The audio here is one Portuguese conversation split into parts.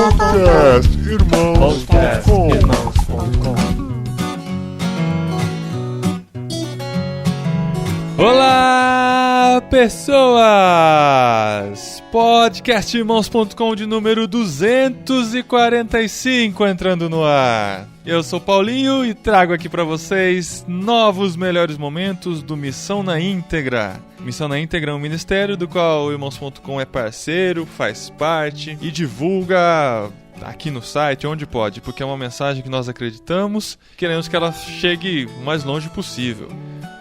Podcastirmãos.com. Olá, pessoas! Podcastirmãos.com de número 245 entrando no ar. Eu sou Paulinho e trago aqui para vocês novos melhores momentos do Missão na Íntegra. Missão na Íntegra é um ministério do qual o Irmãos.com é parceiro, faz parte e divulga aqui no site onde pode, porque é uma mensagem que nós acreditamos, queremos que ela chegue o mais longe possível.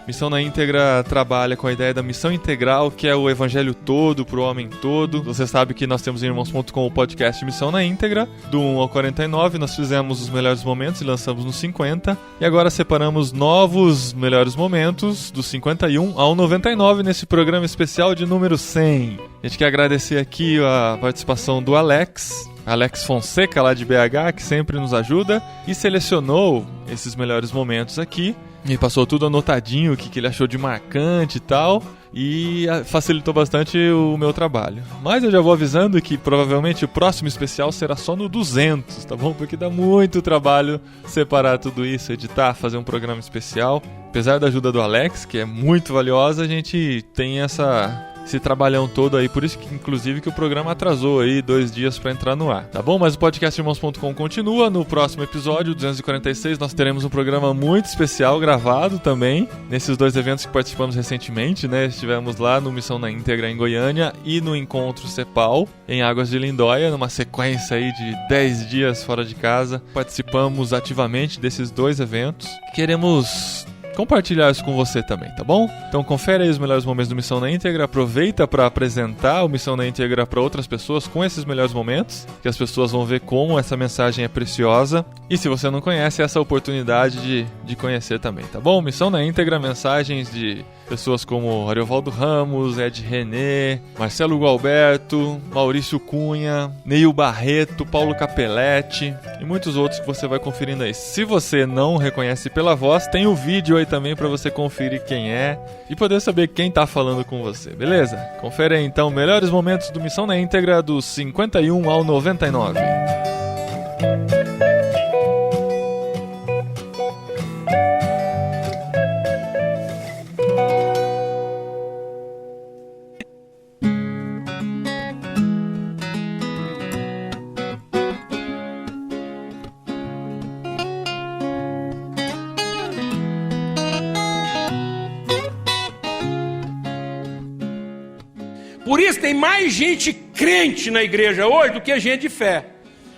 Missão na Íntegra trabalha com a ideia da missão integral, que é o evangelho todo para o homem todo. Você sabe que nós temos em Irmãos.com o podcast Missão na Íntegra, do 1 ao 49. Nós fizemos os melhores momentos e lançamos nos 50. E agora separamos novos melhores momentos, do 51 ao 99, nesse programa especial de número 100. A gente quer agradecer aqui a participação do Alex Fonseca, lá de BH, que sempre nos ajuda e selecionou esses melhores momentos aqui. E passou tudo anotadinho, o que ele achou de marcante e tal, e facilitou bastante o meu trabalho. Mas eu já vou avisando que provavelmente o próximo especial será só no 200, tá bom? Porque dá muito trabalho separar tudo isso, editar, fazer um programa especial. Apesar da ajuda do Alex, que é muito valiosa, a gente tem esse trabalhão todo aí, por isso que inclusive que o programa atrasou aí 2 dias para entrar no ar, tá bom? Mas o podcastirmãos.com continua. No próximo episódio, 246, nós teremos um programa muito especial gravado também, nesses 2 eventos que participamos recentemente, né? Estivemos lá no Missão na Íntegra em Goiânia e no Encontro Cepal em Águas de Lindóia, numa sequência aí de 10 dias fora de casa. Participamos ativamente desses 2 eventos. Queremos compartilhar isso com você também, tá bom? Então confere aí os melhores momentos do Missão na Íntegra, aproveita para apresentar o Missão na Íntegra para outras pessoas com esses melhores momentos, que as pessoas vão ver como essa mensagem é preciosa. E se você não conhece, essa oportunidade de conhecer também, tá bom? Missão na Íntegra, mensagens de pessoas como Ariovaldo Ramos, Ed René, Marcelo Gualberto, Maurício Cunha, Neil Barreto, Paulo Capelletti e muitos outros que você vai conferindo aí. Se você não reconhece pela voz, tem o vídeo aí também para você conferir quem é e poder saber quem tá falando com você, beleza? Confere aí então melhores momentos do Missão na Íntegra do 51 ao 99. Por isso tem mais gente crente na igreja hoje do que gente de fé.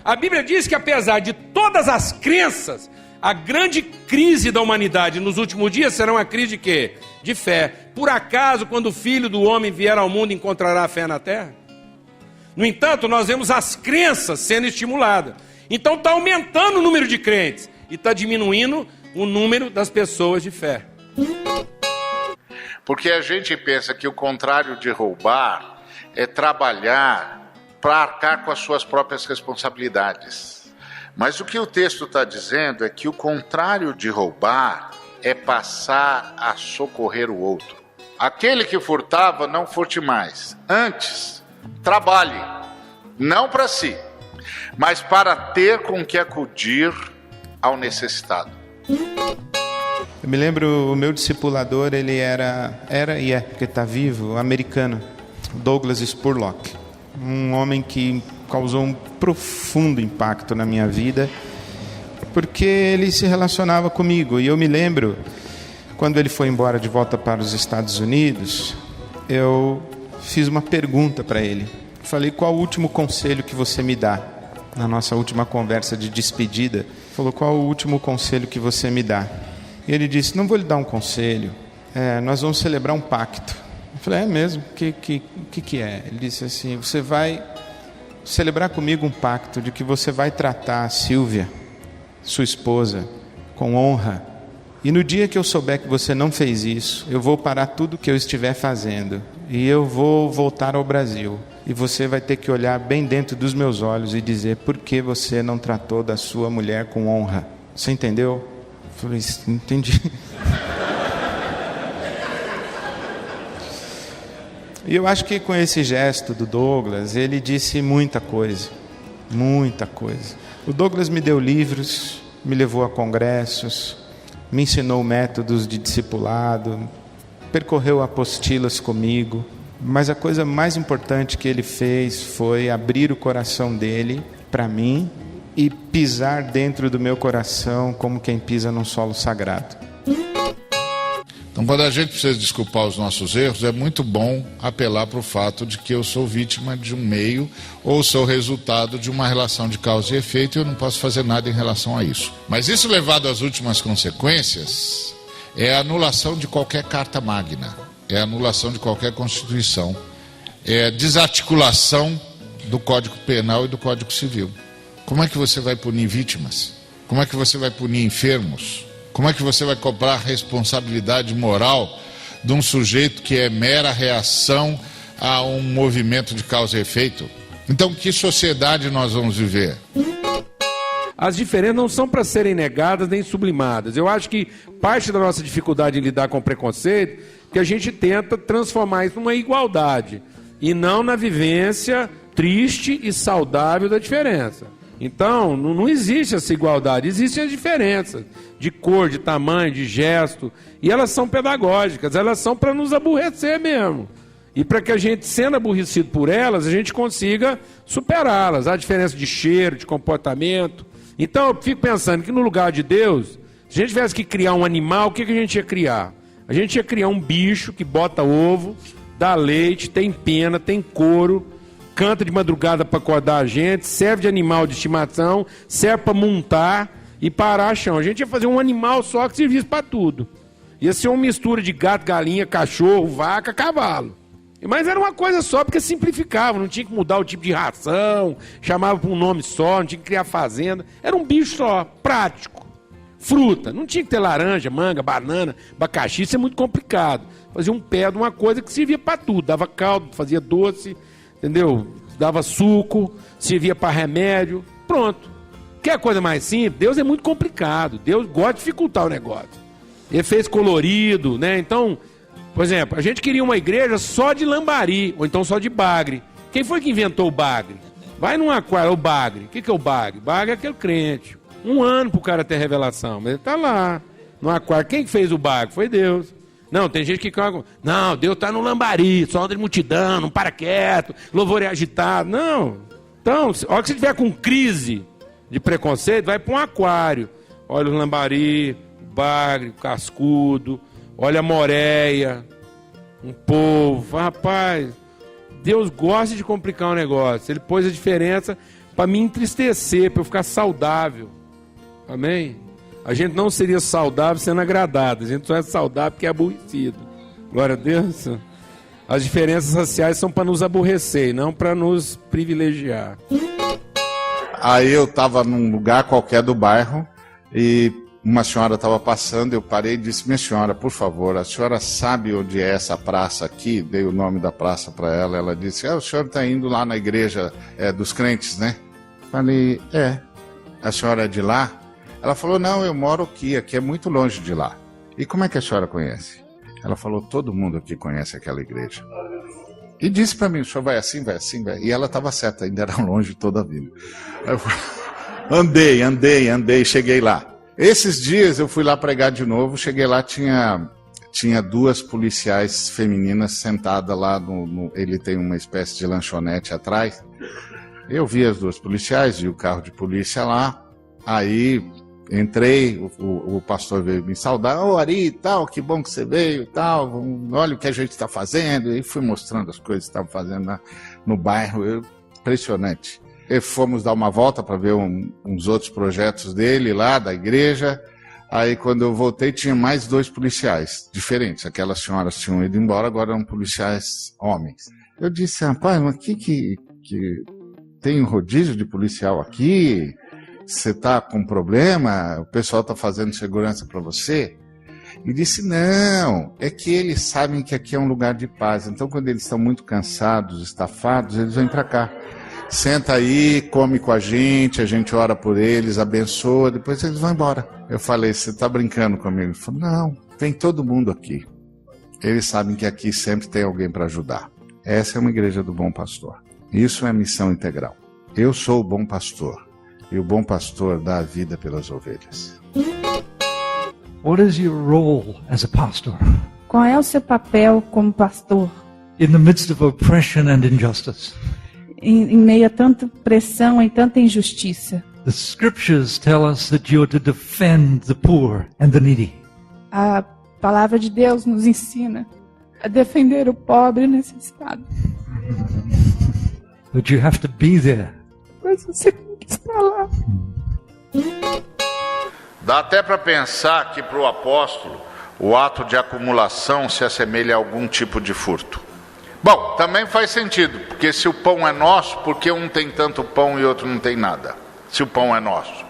A Bíblia diz que apesar de todas as crenças, a grande crise da humanidade nos últimos dias será uma crise de quê? De fé. Por acaso, quando o Filho do Homem vier ao mundo, encontrará fé na terra? No entanto, nós vemos as crenças sendo estimuladas. Então está aumentando o número de crentes e está diminuindo o número das pessoas de fé. Porque a gente pensa que o contrário de roubar é trabalhar para arcar com as suas próprias responsabilidades. Mas o que o texto está dizendo é que o contrário de roubar é passar a socorrer o outro. Aquele que furtava, não furte mais. Antes, trabalhe, não para si, mas para ter com que acudir ao necessitado. Eu me lembro, o meu discipulador, ele era e é, porque está vivo, americano, Douglas Spurlock. Um homem que causou um profundo impacto na minha vida, porque ele se relacionava comigo. E eu me lembro, quando ele foi embora de volta para os Estados Unidos, eu fiz uma pergunta para ele. Falei, qual o último conselho que você me dá? Na nossa última conversa de despedida, falou, qual o último conselho que você me dá? E ele disse, não vou lhe dar um conselho, nós vamos celebrar um pacto. Eu falei, é mesmo? O que é? Ele disse assim, você vai celebrar comigo um pacto de que você vai tratar a Silvia, sua esposa, com honra. E no dia que eu souber que você não fez isso, eu vou parar tudo que eu estiver fazendo e eu vou voltar ao Brasil. E você vai ter que olhar bem dentro dos meus olhos e dizer por que você não tratou da sua mulher com honra. Você entendeu? Eu falei, entendi. E eu acho que com esse gesto do Douglas, ele disse muita coisa. muita coisa. O Douglas me deu livros, me levou a congressos, me ensinou métodos de discipulado, percorreu apostilas comigo, mas a coisa mais importante que ele fez foi abrir o coração dele para mim e pisar dentro do meu coração como quem pisa num solo sagrado. Então, quando a gente precisa desculpar os nossos erros, é muito bom apelar para o fato de que eu sou vítima de um meio ou sou resultado de uma relação de causa e efeito e eu não posso fazer nada em relação a isso. Mas isso levado às últimas consequências é a anulação de qualquer carta magna, é a anulação de qualquer constituição, é a desarticulação do Código Penal e do Código Civil. Como é que você vai punir vítimas? Como é que você vai punir enfermos? Como é que você vai cobrar responsabilidade moral de um sujeito que é mera reação a um movimento de causa e efeito? Então, que sociedade nós vamos viver? As diferenças não são para serem negadas nem sublimadas. Eu acho que parte da nossa dificuldade em lidar com o preconceito é que a gente tenta transformar isso numa igualdade e não na vivência triste e saudável da diferença. Então, não existe essa igualdade, existem as diferenças de cor, de tamanho, de gesto, e elas são pedagógicas, elas são para nos aborrecer mesmo. E para que a gente, sendo aborrecido por elas, a gente consiga superá-las. Há diferença de cheiro, de comportamento. Então, eu fico pensando que no lugar de Deus, se a gente tivesse que criar um animal, o que a gente ia criar? A gente ia criar um bicho que bota ovo, dá leite, tem pena, tem couro, canta de madrugada para acordar a gente, serve de animal de estimação, serve para montar e parar chão. A gente ia fazer um animal só que servisse para tudo. Ia ser uma mistura de gato, galinha, cachorro, vaca, cavalo. Mas era uma coisa só, porque simplificava, não tinha que mudar o tipo de ração, chamava por um nome só, não tinha que criar fazenda. Era um bicho só, prático. Fruta, não tinha que ter laranja, manga, banana, abacaxi, isso é muito complicado. Fazia um pé de uma coisa que servia para tudo, dava caldo, fazia doce, entendeu? Dava suco, servia para remédio, pronto. Quer coisa mais simples? Deus é muito complicado, Deus gosta de dificultar o negócio. Ele fez colorido, né? Então, por exemplo, a gente queria uma igreja só de lambari, ou então só de bagre. Quem foi que inventou o bagre? Vai num aquário, o bagre. O que é o bagre? Bagre é aquele crente. 1 ano pro cara ter revelação, mas ele tá lá, no aquário. Quem fez o bagre? Foi Deus. Não, tem gente que... Não, Deus está no lambari, só anda de multidão, não para quieto, louvor é agitado. Não. Então, a hora que você estiver com crise de preconceito, vai para um aquário. Olha o lambari, o bagre, o cascudo, olha a moreia, um polvo. Rapaz, Deus gosta de complicar o negócio. Ele pôs a diferença para me entristecer, para eu ficar saudável. Amém? A gente não seria saudável sendo agradado. A gente só é saudável porque é aborrecido. Glória a Deus. As diferenças raciais são para nos aborrecer, não para nos privilegiar. Aí eu estava num lugar qualquer do bairro e uma senhora estava passando, eu parei e disse: minha senhora, por favor, a senhora sabe onde é essa praça aqui? Dei o nome da praça para ela. Ela disse: o senhor está indo lá na igreja dos crentes, né? Falei: é. A senhora é de lá? Ela falou: não, eu moro aqui é muito longe de lá. E como é que a senhora conhece? Ela falou: todo mundo aqui conhece aquela igreja. E disse para mim: o senhor vai assim, vai assim, vai. E ela estava certa, ainda era longe toda a vida. Eu andei, cheguei lá. Esses dias eu fui lá pregar de novo, cheguei lá, tinha 2 policiais femininas sentadas lá, ele tem uma espécie de lanchonete atrás. Eu vi as 2 policiais, vi o carro de polícia lá, aí entrei, o pastor veio me saudar: ô Ari e tal, que bom que você veio e tal, olha o que a gente está fazendo, e fui mostrando as coisas que estavam fazendo no bairro, impressionante. E fomos dar uma volta para ver uns outros projetos dele lá, da igreja. Aí quando eu voltei tinha mais 2 policiais diferentes, aquelas senhoras tinham ido embora, agora eram policiais homens. Eu disse: rapaz, mas que tem um rodízio de policial aqui? Você está com problema? O pessoal está fazendo segurança para você? E disse: não, é que eles sabem que aqui é um lugar de paz. Então, quando eles estão muito cansados, estafados, eles vêm para cá. Senta aí, come com a gente ora por eles, abençoa, depois eles vão embora. Eu falei: você está brincando comigo? Ele falou: não, vem todo mundo aqui. Eles sabem que aqui sempre tem alguém para ajudar. Essa é uma igreja do Bom Pastor. Isso é missão integral. Eu sou o bom pastor, e o bom pastor dá a vida pelas ovelhas. What is your role as a pastor? Qual é o seu papel como pastor? In the midst of oppression and injustice. Em meio a tanta pressão e tanta injustiça. The scriptures tell us that you are to defend the poor and the needy. A palavra de Deus nos ensina a defender o pobre e o necessitado. But you have to be there. Mas você tem que estar lá. Dá até para pensar que para o apóstolo o ato de acumulação se assemelha a algum tipo de furto. Bom, também faz sentido, porque se o pão é nosso, por que um tem tanto pão e outro não tem nada? Se o pão é nosso.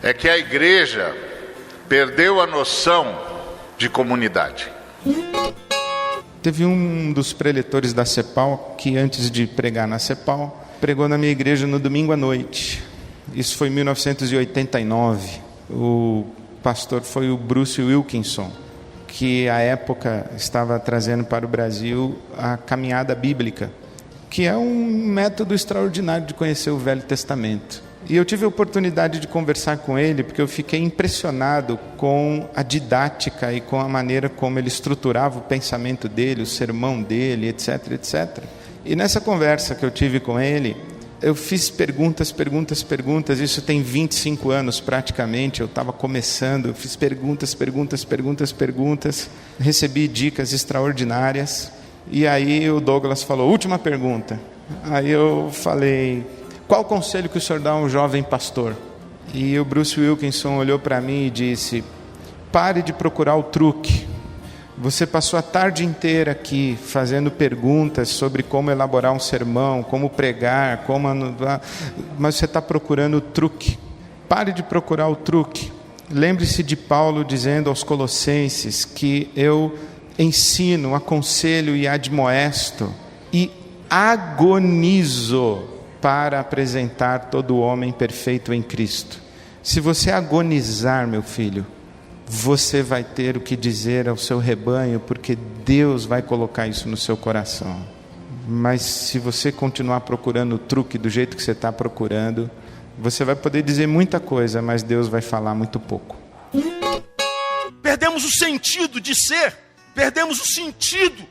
É que a igreja perdeu a noção de comunidade. Teve um dos preletores da CEPAL que, antes de pregar na CEPAL, pregou na minha igreja no domingo à noite. Isso foi em 1989. O pastor foi o Bruce Wilkinson, que à época estava trazendo para o Brasil a caminhada bíblica, que é um método extraordinário de conhecer o Velho Testamento. E eu tive a oportunidade de conversar com ele, porque eu fiquei impressionado com a didática e com a maneira como ele estruturava o pensamento dele, o sermão dele, etc, etc. E nessa conversa que eu tive com ele, eu fiz perguntas, isso tem 25 anos praticamente, eu estava começando, eu fiz perguntas, recebi dicas extraordinárias, e aí o Douglas falou, última pergunta. Aí eu falei, qual o conselho que o senhor dá a um jovem pastor? E o Bruce Wilkinson olhou para mim e disse, pare de procurar o truque. Você passou a tarde inteira aqui fazendo perguntas sobre como elaborar um sermão, como pregar, mas você está procurando o truque. Pare de procurar o truque. Lembre-se de Paulo dizendo aos Colossenses que eu ensino, aconselho e admoesto e agonizo para apresentar todo homem perfeito em Cristo. Se você agonizar, meu filho, você vai ter o que dizer ao seu rebanho, porque Deus vai colocar isso no seu coração. Mas se você continuar procurando o truque do jeito que você está procurando, você vai poder dizer muita coisa, mas Deus vai falar muito pouco. Perdemos o sentido de ser, perdemos o sentido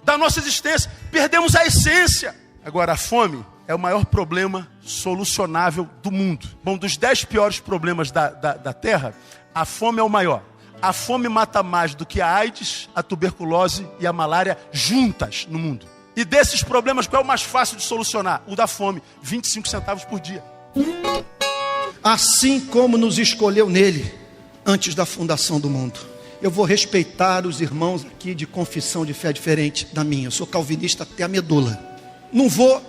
da nossa existência, perdemos a essência. Agora, a fome é o maior problema solucionável do mundo. Bom, dos 10 piores problemas da Terra, a fome é o maior. A fome mata mais do que a AIDS, a tuberculose e a malária juntas no mundo. E desses problemas, qual é o mais fácil de solucionar? O da fome, 25 centavos por dia. Assim como nos escolheu nele, antes da fundação do mundo. Eu vou respeitar os irmãos aqui de confissão de fé diferente da minha. Eu sou calvinista até a medula. Não vou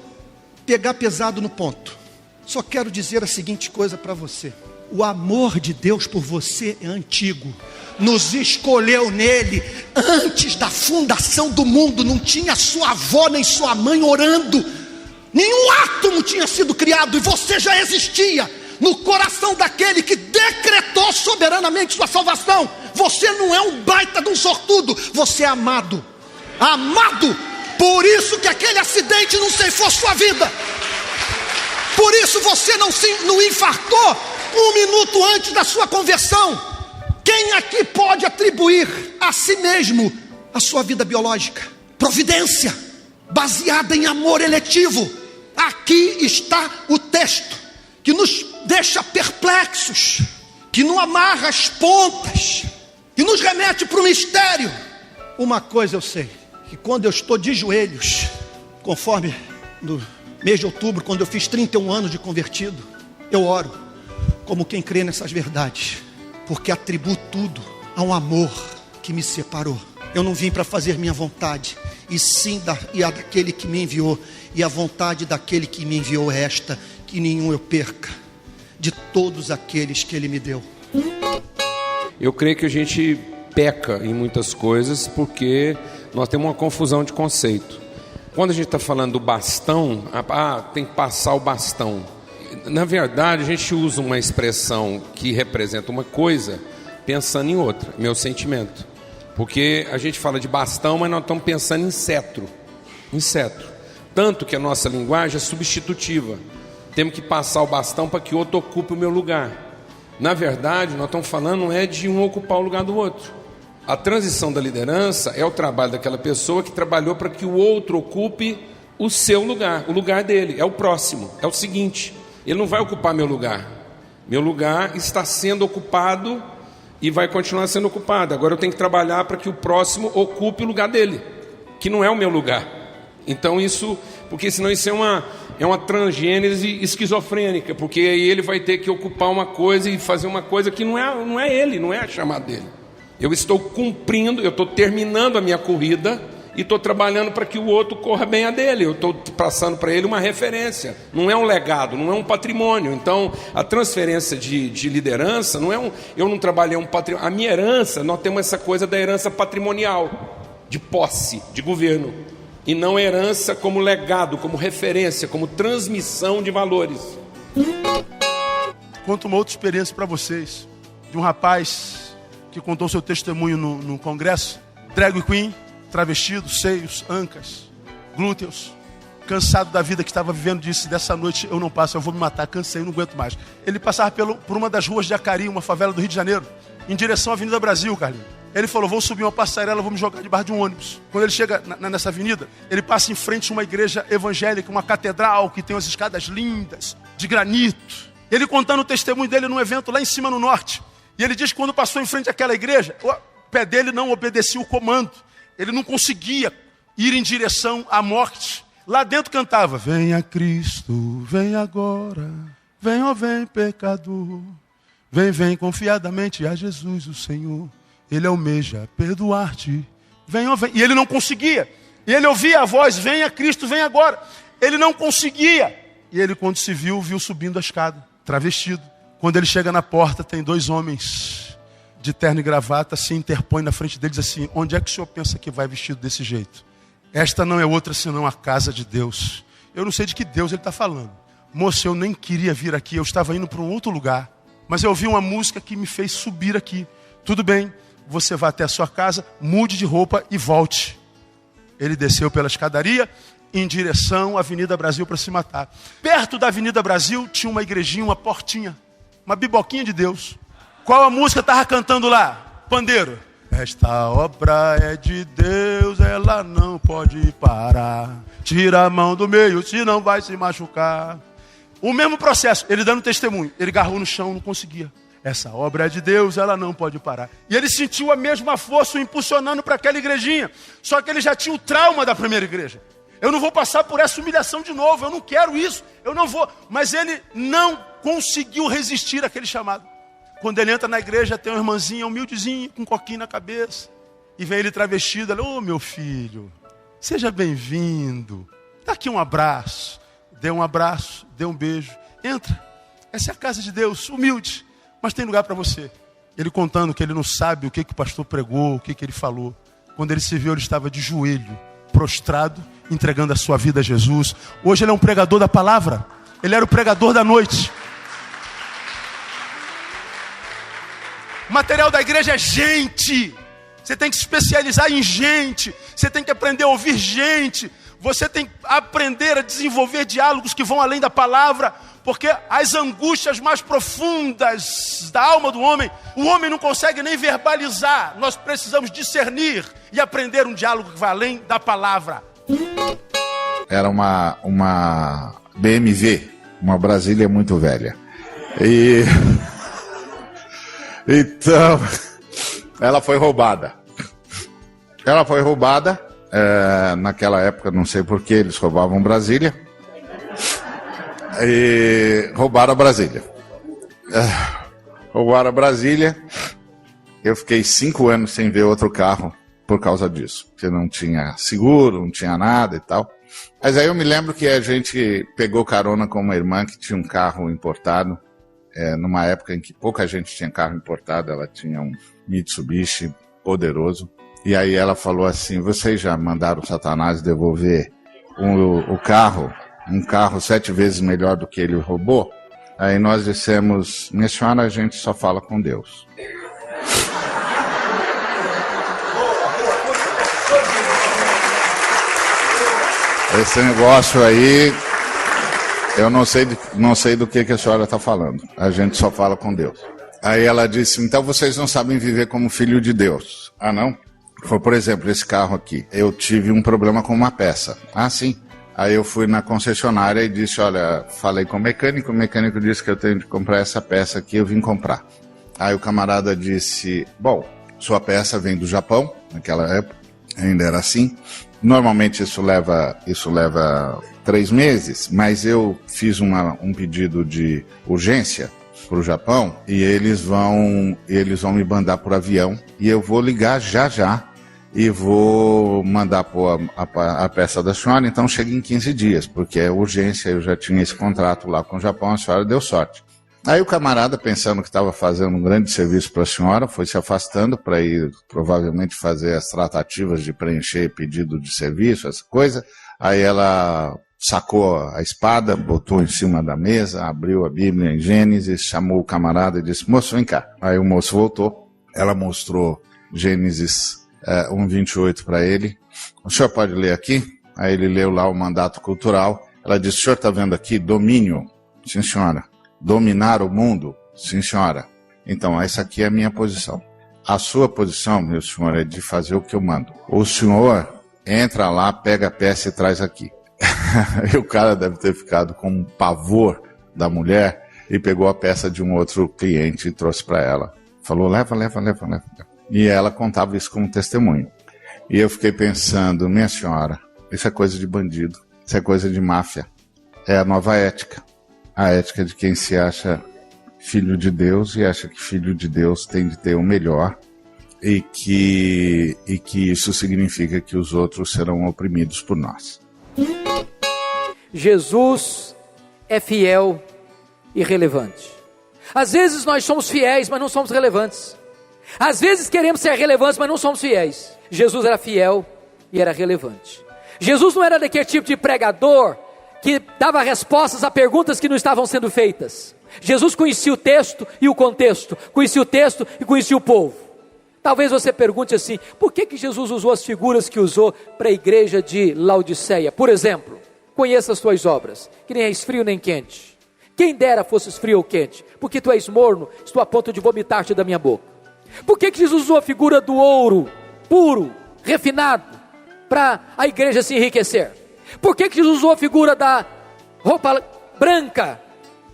pegar pesado no ponto. Só quero dizer a seguinte coisa para você. O amor de Deus por você é antigo. Nos escolheu nele antes da fundação do mundo. Não tinha sua avó nem sua mãe orando. Nenhum átomo tinha sido criado e você já existia no coração daquele que decretou soberanamente sua salvação. Você não é um baita de um sortudo. Você é amado. Amado. Por isso que aquele acidente não ceifou sua vida. Por isso você não infartou 1 minuto antes da sua conversão. Quem aqui pode atribuir a si mesmo a sua vida biológica? Providência, baseada em amor eletivo. Aqui está o texto que nos deixa perplexos, que não amarra as pontas, que nos remete para o mistério. Uma coisa eu sei, que quando eu estou de joelhos, conforme no mês de outubro, quando eu fiz 31 anos de convertido, eu oro como quem crê nessas verdades, porque atribuo tudo a um amor que me separou. Eu não vim para fazer minha vontade, e sim a daquele que me enviou, e a vontade daquele que me enviou é esta, que nenhum eu perca, de todos aqueles que ele me deu. Eu creio que a gente peca em muitas coisas, porque nós temos uma confusão de conceito. Quando a gente está falando do bastão, tem que passar o bastão. Na verdade, a gente usa uma expressão que representa uma coisa, pensando em outra, meu sentimento. Porque a gente fala de bastão, mas nós estamos pensando em cetro. Em cetro. Tanto que a nossa linguagem é substitutiva. temos que passar o bastão para que o outro ocupe o meu lugar. Na verdade, nós estamos falando não é de um ocupar o lugar do outro. A transição da liderança é o trabalho daquela pessoa que trabalhou para que o outro ocupe o seu lugar, o lugar dele, é o próximo, é o seguinte: ele não vai ocupar meu lugar. Meu lugar está sendo ocupado e vai continuar sendo ocupado. Agora eu tenho que trabalhar para que o próximo ocupe o lugar dele, que não é o meu lugar. Então isso, porque senão isso é uma transgênese esquizofrênica, porque aí ele vai ter que ocupar uma coisa e fazer uma coisa que não é ele, não é a chamada dele. Eu estou cumprindo, eu estou terminando a minha corrida e estou trabalhando para que o outro corra bem a dele. Eu estou passando para ele uma referência, não é um legado, não é um patrimônio. Então a transferência de liderança não é eu não trabalhei um patrimônio. A minha herança, nós temos essa coisa da herança patrimonial, de posse, de governo, e não herança como legado, como referência, como transmissão de valores. Conto uma outra experiência para vocês, de um rapaz que contou seu testemunho no congresso. Drag queen, travestido, seios, ancas, glúteos, cansado da vida que estava vivendo, disse: dessa noite eu não passo, eu vou me matar, cansei, não aguento mais. Ele passava por uma das ruas de Acari, uma favela do Rio de Janeiro, em direção à Avenida Brasil, Carlinhos. Ele falou: vou subir uma passarela, vou me jogar debaixo de um ônibus. Quando ele chega nessa avenida, ele passa em frente a uma igreja evangélica, uma catedral que tem umas escadas lindas, de granito. Ele contando o testemunho dele num evento lá em cima no norte. E ele diz que quando passou em frente àquela igreja, o pé dele não obedecia o comando. Ele não conseguia ir em direção à morte. Lá dentro cantava: venha Cristo, vem agora, vem, ó vem pecador, vem confiadamente a Jesus o Senhor. Ele almeja perdoar-te. Vem, ó, vem. E ele não conseguia. E ele ouvia a voz: venha Cristo, vem agora. Ele não conseguia. E ele, quando se viu subindo a escada, travestido. Quando ele chega na porta, tem dois homens de terno e gravata, se interpõem na frente dele e diz assim: onde é que o senhor pensa que vai vestido desse jeito? Esta não é outra senão a casa de Deus. Eu não sei de que Deus ele está falando. Moço, eu nem queria vir aqui, eu estava indo para um outro lugar. Mas eu ouvi uma música que me fez subir aqui. Tudo bem, você vai até a sua casa, mude de roupa e volte. Ele desceu pela escadaria em direção à Avenida Brasil para se matar. Perto da Avenida Brasil tinha uma igrejinha, uma portinha, uma biboquinha de Deus. Qual a música estava cantando lá? Pandeiro. Esta obra é de Deus, ela não pode parar. Tira a mão do meio, senão vai se machucar. O mesmo processo, ele dando testemunho. Ele agarrou no chão, não conseguia. Essa obra é de Deus, ela não pode parar. E ele sentiu a mesma força o impulsionando para aquela igrejinha. Só que ele já tinha o trauma da primeira igreja. Eu não vou passar por essa humilhação de novo, eu não quero isso, eu não vou. Mas ele não conseguiu resistir àquele chamado. Quando ele entra na igreja, tem uma irmãzinha humildezinha, com um coquinho na cabeça. E vem ele travestido, ela: ô meu filho, seja bem-vindo. Dá aqui um abraço. Dê um abraço, dê um beijo. Entra, essa é a casa de Deus, humilde. Mas tem lugar para você. Ele contando que ele não sabe o que o pastor pregou, o que ele falou. Quando ele se viu, ele estava de joelho, prostrado, entregando a sua vida a Jesus. Hoje ele é um pregador da palavra. Ele era o pregador da noite. O material da igreja é gente. Você tem que se especializar em gente. Você tem que aprender a ouvir gente. Você tem que aprender a desenvolver diálogos que vão além da palavra. Porque as angústias mais profundas da alma do homem, o homem não consegue nem verbalizar. Nós precisamos discernir e aprender um diálogo que vai além da palavra. Era uma BMW, uma Brasília muito velha. E então, ela foi roubada. Naquela época, não sei por que eles roubavam Brasília. E roubaram a Brasília. Eu fiquei 5 anos sem ver outro carro por causa disso. Porque não tinha seguro, não tinha nada e tal. Mas aí eu me lembro que a gente pegou carona com uma irmã que tinha um carro importado. Numa época em que pouca gente tinha carro importado. Ela tinha um Mitsubishi poderoso. E aí ela falou assim: vocês já mandaram o Satanás devolver o carro? Um carro 7 vezes melhor do que ele roubou? Aí nós dissemos: minha senhora, a gente só fala com Deus. Esse negócio aí Eu não sei do que a senhora está falando. A gente só fala com Deus. Aí ela disse, então vocês não sabem viver como filho de Deus. Ah, não? Foi, por exemplo, esse carro aqui. Eu tive um problema com uma peça. Ah, sim. Aí eu fui na concessionária e disse, olha, falei com o mecânico disse que eu tenho de comprar essa peça aqui, eu vim comprar. Aí o camarada disse, bom, sua peça vem do Japão, naquela época, ainda era assim. Normalmente isso leva 3 meses, mas eu fiz um pedido de urgência para o Japão e eles vão me mandar por avião e eu vou ligar já e vou mandar a peça da senhora, então chega em 15 dias, porque é urgência, eu já tinha esse contrato lá com o Japão, a senhora deu sorte. Aí o camarada, pensando que estava fazendo um grande serviço para a senhora, foi se afastando para ir provavelmente fazer as tratativas de preencher pedido de serviço, essa coisa. Aí ela sacou a espada, botou em cima da mesa, abriu a Bíblia em Gênesis, chamou o camarada e disse, moço, vem cá. Aí o moço voltou, ela mostrou Gênesis 1:28 para ele. O senhor pode ler aqui? Aí ele leu lá o mandato cultural. Ela disse, o senhor está vendo aqui? Domínio. Sim, senhora. Dominar o mundo? Sim, senhora. Então, essa aqui é a minha posição. A sua posição, meu senhor, é de fazer o que eu mando. O senhor entra lá, pega a peça e traz aqui. E o cara deve ter ficado com um pavor da mulher e pegou a peça de um outro cliente e trouxe para ela. Falou, leva. E ela contava isso como testemunho. E eu fiquei pensando, minha senhora, isso é coisa de bandido, isso é coisa de máfia. É a nova ética. A ética de quem se acha filho de Deus e acha que filho de Deus tem de ter o melhor e que isso significa que os outros serão oprimidos por nós. Jesus é fiel e relevante. Às vezes nós somos fiéis, mas não somos relevantes. Às vezes queremos ser relevantes, mas não somos fiéis. Jesus era fiel e era relevante. Jesus não era daquele tipo de pregador que dava respostas a perguntas que não estavam sendo feitas. Jesus conhecia o texto e o contexto, conhecia o texto e conhecia o povo. Talvez você pergunte assim, por que Jesus usou as figuras que usou para a igreja de Laodiceia? Por exemplo, conheça as tuas obras, que nem és frio nem quente. Quem dera fosses frio ou quente, porque tu és morno, estou a ponto de vomitar-te da minha boca. Por que Jesus usou a figura do ouro puro, refinado, para a igreja se enriquecer? Por que Jesus usou a figura da roupa branca,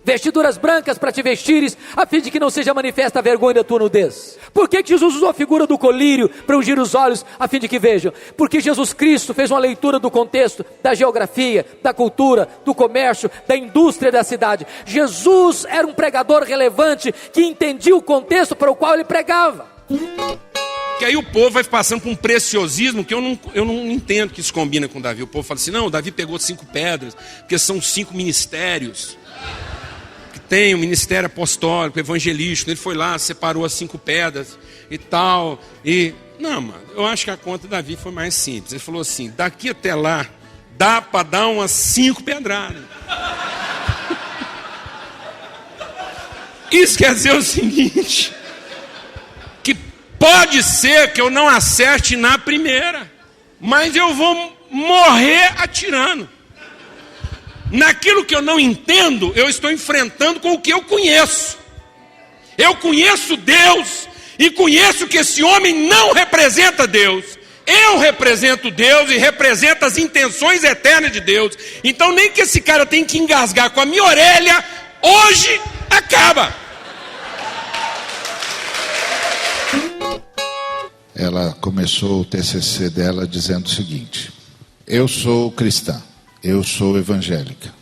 vestiduras brancas para te vestires, a fim de que não seja manifesta a vergonha da tua nudez? Por que Jesus usou a figura do colírio para ungir os olhos, a fim de que vejam? Porque Jesus Cristo fez uma leitura do contexto, da geografia, da cultura, do comércio, da indústria da cidade. Jesus era um pregador relevante, que entendia o contexto para o qual ele pregava. Que aí o povo vai passando por um preciosismo que eu não entendo que isso combina com Davi. O povo fala assim, não, Davi pegou 5 pedras, porque são 5 ministérios. Tem o ministério apostólico, evangelístico, ele foi lá, separou as 5 pedras e tal. Não, mano, eu acho que a conta de Davi foi mais simples. Ele falou assim, daqui até lá, dá para dar umas 5 pedradas. Isso quer dizer o seguinte, que pode ser que eu não acerte na primeira, mas eu vou morrer atirando. Naquilo que eu não entendo, eu estou enfrentando com o que eu conheço. Eu conheço Deus e conheço que esse homem não representa Deus. Eu represento Deus e represento as intenções eternas de Deus. Então nem que esse cara tenha que engasgar com a minha orelha, hoje acaba. Ela começou o TCC dela dizendo o seguinte: eu sou cristã. Eu sou evangélica,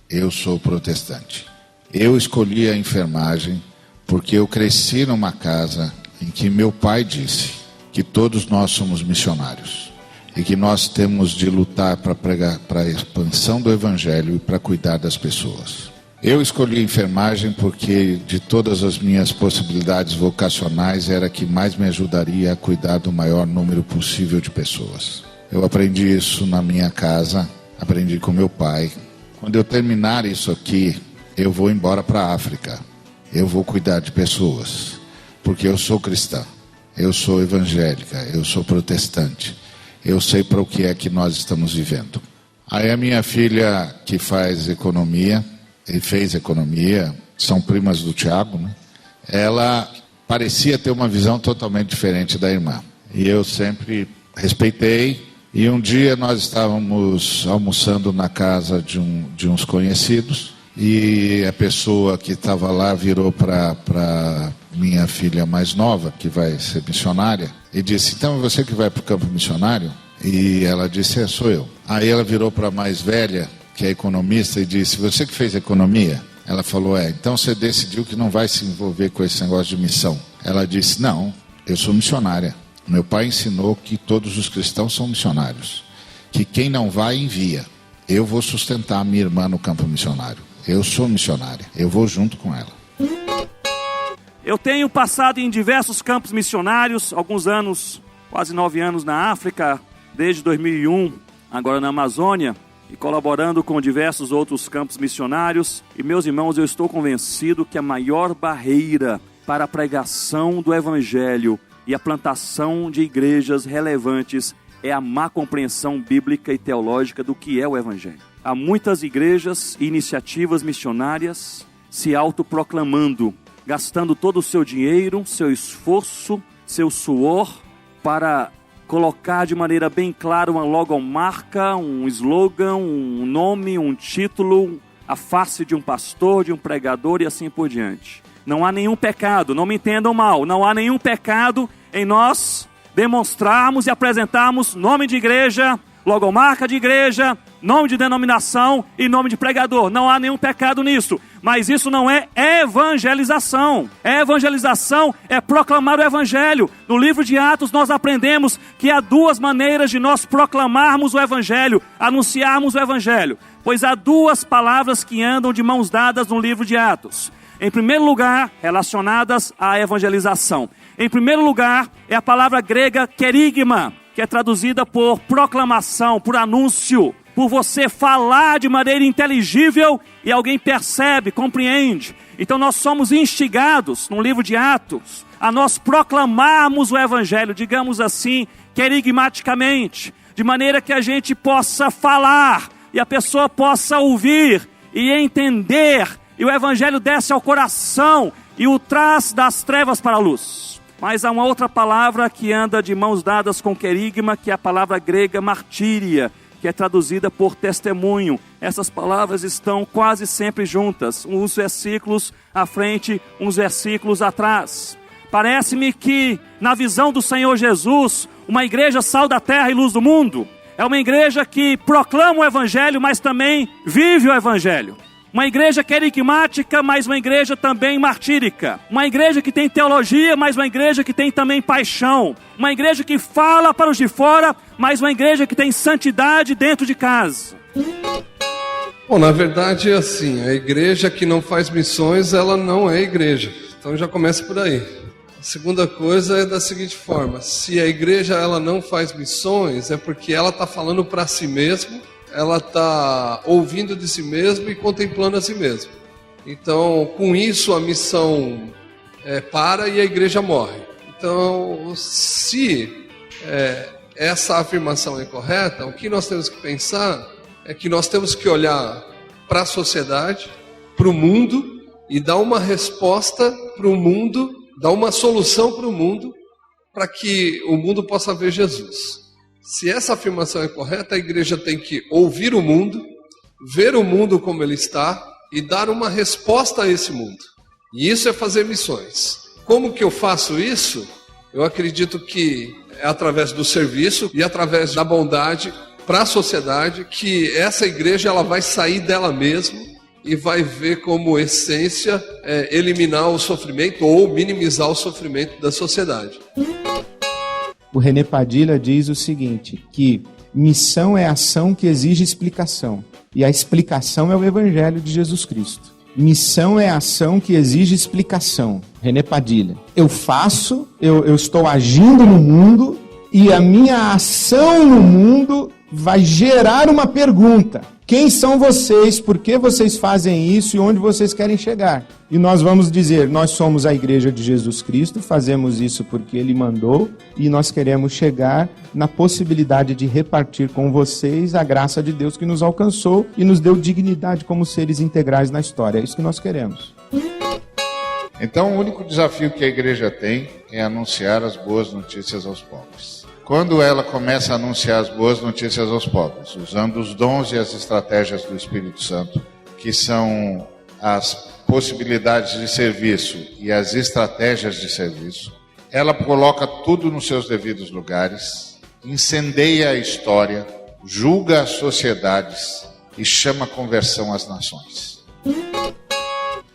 eu sou protestante. Eu escolhi a enfermagem porque eu cresci numa casa em que meu pai disse que todos nós somos missionários e que nós temos de lutar para pregar para a expansão do evangelho e para cuidar das pessoas. Eu escolhi a enfermagem porque de todas as minhas possibilidades vocacionais era a que mais me ajudaria a cuidar do maior número possível de pessoas. Eu aprendi isso na minha casa. Aprendi com meu pai. Quando eu terminar isso aqui, eu vou embora para a África. Eu vou cuidar de pessoas. Porque eu sou cristã. Eu sou evangélica. Eu sou protestante. Eu sei para o que é que nós estamos vivendo. Aí a minha filha, que faz economia, e fez economia, são primas do Tiago, né? Ela parecia ter uma visão totalmente diferente da irmã. E eu sempre respeitei. E um dia nós estávamos almoçando na casa de uns conhecidos, e a pessoa que estava lá virou para minha filha mais nova, que vai ser missionária, e disse: então é você que vai para o campo missionário? E ela disse: sou eu. Aí ela virou para a mais velha, que é economista, e disse: você que fez economia? Ela falou: então você decidiu que não vai se envolver com esse negócio de missão. Ela disse: não, eu sou missionária. Meu pai ensinou que todos os cristãos são missionários, que quem não vai, envia. Eu vou sustentar a minha irmã no campo missionário. Eu sou missionária, eu vou junto com ela. Eu tenho passado em diversos campos missionários, alguns anos, quase 9 anos na África, desde 2001, agora na Amazônia, e colaborando com diversos outros campos missionários. E, meus irmãos, eu estou convencido que a maior barreira para a pregação do Evangelho e a plantação de igrejas relevantes é a má compreensão bíblica e teológica do que é o Evangelho. Há muitas igrejas e iniciativas missionárias se autoproclamando, gastando todo o seu dinheiro, seu esforço, seu suor, para colocar de maneira bem clara uma logomarca, um slogan, um nome, um título, a face de um pastor, de um pregador e assim por diante. Não há nenhum pecado, não me entendam mal, não há nenhum pecado em nós demonstrarmos e apresentarmos nome de igreja, logomarca de igreja, nome de denominação e nome de pregador. Não há nenhum pecado nisso, mas isso não é evangelização. Evangelização é proclamar o Evangelho. No livro de Atos nós aprendemos que há 2 maneiras de nós proclamarmos o Evangelho, anunciarmos o Evangelho, pois há 2 palavras que andam de mãos dadas no livro de Atos. Em primeiro lugar, relacionadas à evangelização. Em primeiro lugar, é a palavra grega querigma, que é traduzida por proclamação, por anúncio, por você falar de maneira inteligível e alguém percebe, compreende. Então nós somos instigados, no livro de Atos, a nós proclamarmos o Evangelho, digamos assim, querigmaticamente, de maneira que a gente possa falar e a pessoa possa ouvir e entender, e o Evangelho desce ao coração e o traz das trevas para a luz. Mas há uma outra palavra que anda de mãos dadas com querigma, que é a palavra grega martíria, que é traduzida por testemunho. Essas palavras estão quase sempre juntas, uns versículos à frente, uns versículos atrás. Parece-me que, na visão do Senhor Jesus, uma igreja sal da terra e luz do mundo é uma igreja que proclama o Evangelho, mas também vive o Evangelho. Uma igreja querigmática, mas uma igreja também martírica. Uma igreja que tem teologia, mas uma igreja que tem também paixão. Uma igreja que fala para os de fora, mas uma igreja que tem santidade dentro de casa. Bom, na verdade é assim, a igreja que não faz missões, ela não é igreja. Então já começa por aí. A segunda coisa é da seguinte forma: se a igreja ela não faz missões, é porque ela está falando para si mesma, ela está ouvindo de si mesma e contemplando a si mesma. Então, com isso, a missão para e a igreja morre. Então, se essa afirmação é correta, o que nós temos que pensar é que nós temos que olhar para a sociedade, para o mundo, e dar uma resposta para o mundo, dar uma solução para o mundo, para que o mundo possa ver Jesus. Se essa afirmação é correta, a igreja tem que ouvir o mundo, ver o mundo como ele está e dar uma resposta a esse mundo. E isso é fazer missões. Como que eu faço isso? Eu acredito que é através do serviço e através da bondade para a sociedade, que essa igreja ela vai sair dela mesma e vai ver como essência eliminar o sofrimento ou minimizar o sofrimento da sociedade. O René Padilha diz o seguinte, que missão é ação que exige explicação, e a explicação é o Evangelho de Jesus Cristo. Missão é ação que exige explicação. René Padilha. Eu faço, eu estou agindo no mundo, e a minha ação no mundo vai gerar uma pergunta. Quem são vocês? Por que vocês fazem isso? E onde vocês querem chegar? E nós vamos dizer, nós somos a igreja de Jesus Cristo, fazemos isso porque Ele mandou, e nós queremos chegar na possibilidade de repartir com vocês a graça de Deus que nos alcançou e nos deu dignidade como seres integrais na história. É isso que nós queremos. Então, o único desafio que a igreja tem é anunciar as boas notícias aos pobres. Quando ela começa a anunciar as boas notícias aos pobres, usando os dons e as estratégias do Espírito Santo, que são as possibilidades de serviço e as estratégias de serviço, ela coloca tudo nos seus devidos lugares, incendeia a história, julga as sociedades e chama a conversão às nações.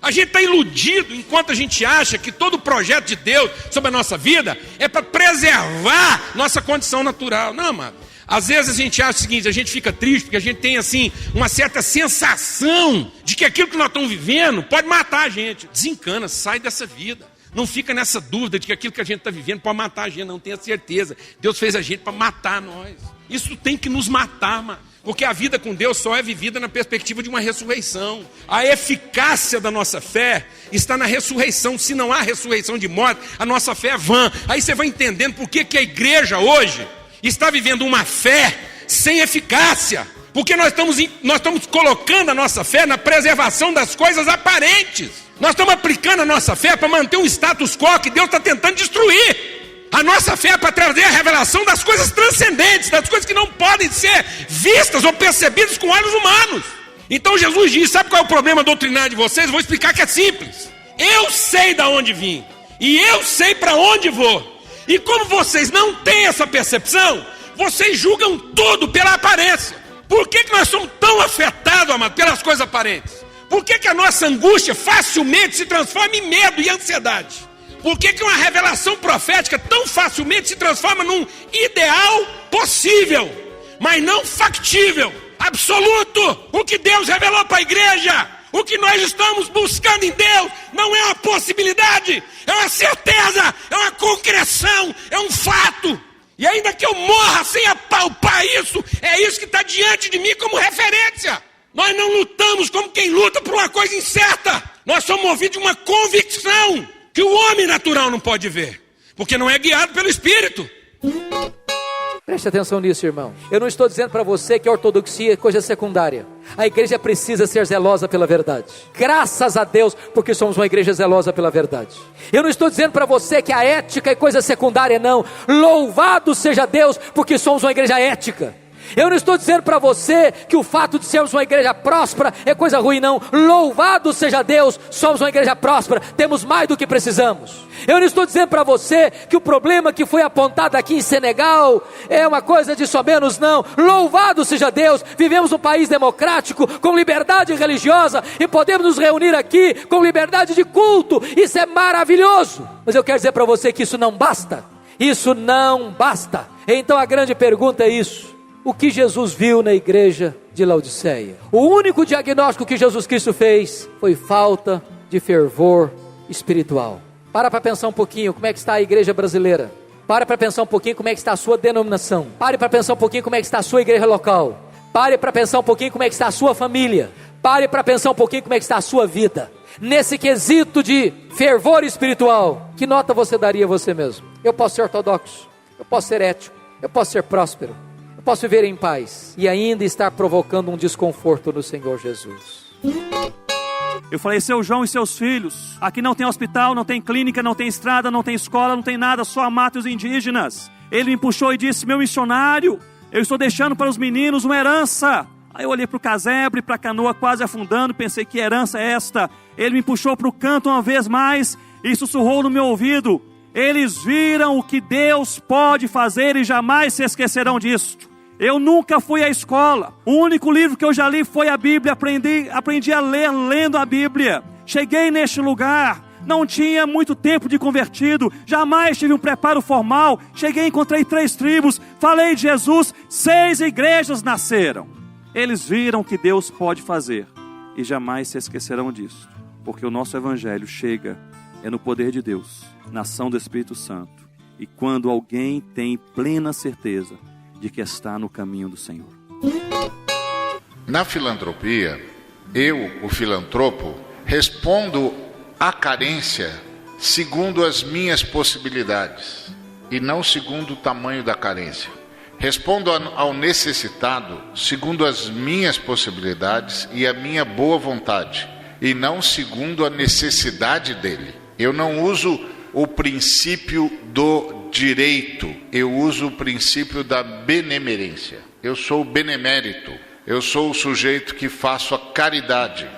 A gente está iludido enquanto a gente acha que todo o projeto de Deus sobre a nossa vida é para preservar nossa condição natural. Não, mano. Às vezes a gente acha o seguinte, a gente fica triste porque a gente tem assim uma certa sensação de que aquilo que nós estamos vivendo pode matar a gente. Desencana, sai dessa vida. Não fica nessa dúvida de que aquilo que a gente está vivendo pode matar a gente, não tenha certeza. Deus fez a gente para matar nós. Isso tem que nos matar, mano. Porque a vida com Deus só é vivida na perspectiva de uma ressurreição. A eficácia da nossa fé está na ressurreição. Se não há ressurreição de morte, a nossa fé é vã. Aí você vai entendendo por que a igreja hoje está vivendo uma fé sem eficácia. Porque nós estamos colocando a nossa fé na preservação das coisas aparentes. Nós estamos aplicando a nossa fé para manter um status quo que Deus está tentando destruir. A nossa fé é para trazer a revelação das coisas transcendentes, das coisas que não podem ser vistas ou percebidas com olhos humanos. Então Jesus diz, sabe qual é o problema doutrinário de vocês? Vou explicar que é simples. Eu sei de onde vim e eu sei para onde vou. E como vocês não têm essa percepção, vocês julgam tudo pela aparência. Por que nós somos tão afetados, amado, pelas coisas aparentes? Por que a nossa angústia facilmente se transforma em medo e ansiedade? Por que uma revelação profética tão facilmente se transforma num ideal possível, mas não factível, absoluto? O que Deus revelou para a igreja, o que nós estamos buscando em Deus, não é uma possibilidade, é uma certeza, é uma concreção, é um fato. E ainda que eu morra sem apalpar isso, é isso que está diante de mim como referência. Nós não lutamos como quem luta por uma coisa incerta. Nós somos movidos de uma convicção que o homem natural não pode ver, porque não é guiado pelo Espírito. Preste atenção nisso, irmão. Eu não estou dizendo para você que a ortodoxia é coisa secundária. A igreja precisa ser zelosa pela verdade. Graças a Deus, porque somos uma igreja zelosa pela verdade. Eu não estou dizendo para você que a ética é coisa secundária, não. Louvado seja Deus, porque somos uma igreja ética. Eu não estou dizendo para você que o fato de sermos uma igreja próspera é coisa ruim, não. Louvado seja Deus, somos uma igreja próspera, temos mais do que precisamos. Eu não estou dizendo para você que o problema que foi apontado aqui em Senegal é uma coisa de somenos, não. Louvado seja Deus, vivemos um país democrático, com liberdade religiosa, e podemos nos reunir aqui com liberdade de culto. Isso é maravilhoso. Mas eu quero dizer para você que isso não basta. Isso não basta. Então a grande pergunta é isso: o que Jesus viu na igreja de Laodiceia? O único diagnóstico que Jesus Cristo fez foi falta de fervor espiritual. Para pensar um pouquinho como é que está a igreja brasileira. Para pensar um pouquinho como é que está a sua denominação. Pare para pensar um pouquinho como é que está a sua igreja local. Pare para pensar um pouquinho como é que está a sua família. Pare para pensar um pouquinho como é que está a sua vida. Nesse quesito de fervor espiritual, que nota você daria a você mesmo? Eu posso ser ortodoxo, eu posso ser ético, eu posso ser próspero, posso viver em paz e ainda estar provocando um desconforto no Senhor Jesus. Eu falei, seu João e seus filhos, aqui não tem hospital, não tem clínica, não tem estrada, não tem escola, não tem nada, só mata os indígenas. Ele me puxou e disse, meu missionário, eu estou deixando para os meninos uma herança. Aí eu olhei para o casebre, para a canoa quase afundando, pensei, que herança é esta? Ele me puxou para o canto uma vez mais e sussurrou no meu ouvido, eles viram o que Deus pode fazer e jamais se esquecerão disto. Eu nunca fui à escola. O único livro que eu já li foi a Bíblia. Aprendi a ler lendo a Bíblia. Cheguei neste lugar, não tinha muito tempo de convertido, jamais tive um preparo formal. Cheguei, encontrei 3 tribos, falei de Jesus, 6 igrejas nasceram. Eles viram o que Deus pode fazer e jamais se esquecerão disso, porque o nosso evangelho chega, é no poder de Deus, na ação do Espírito Santo. E quando alguém tem plena certeza de que está no caminho do Senhor. Na filantropia, eu, o filantropo, respondo à carência segundo as minhas possibilidades e não segundo o tamanho da carência. Respondo ao necessitado segundo as minhas possibilidades e a minha boa vontade, e não segundo a necessidade dele. Eu não uso o princípio do direito, eu uso o princípio da benemerência. Eu sou o benemérito, eu sou o sujeito que faço a caridade.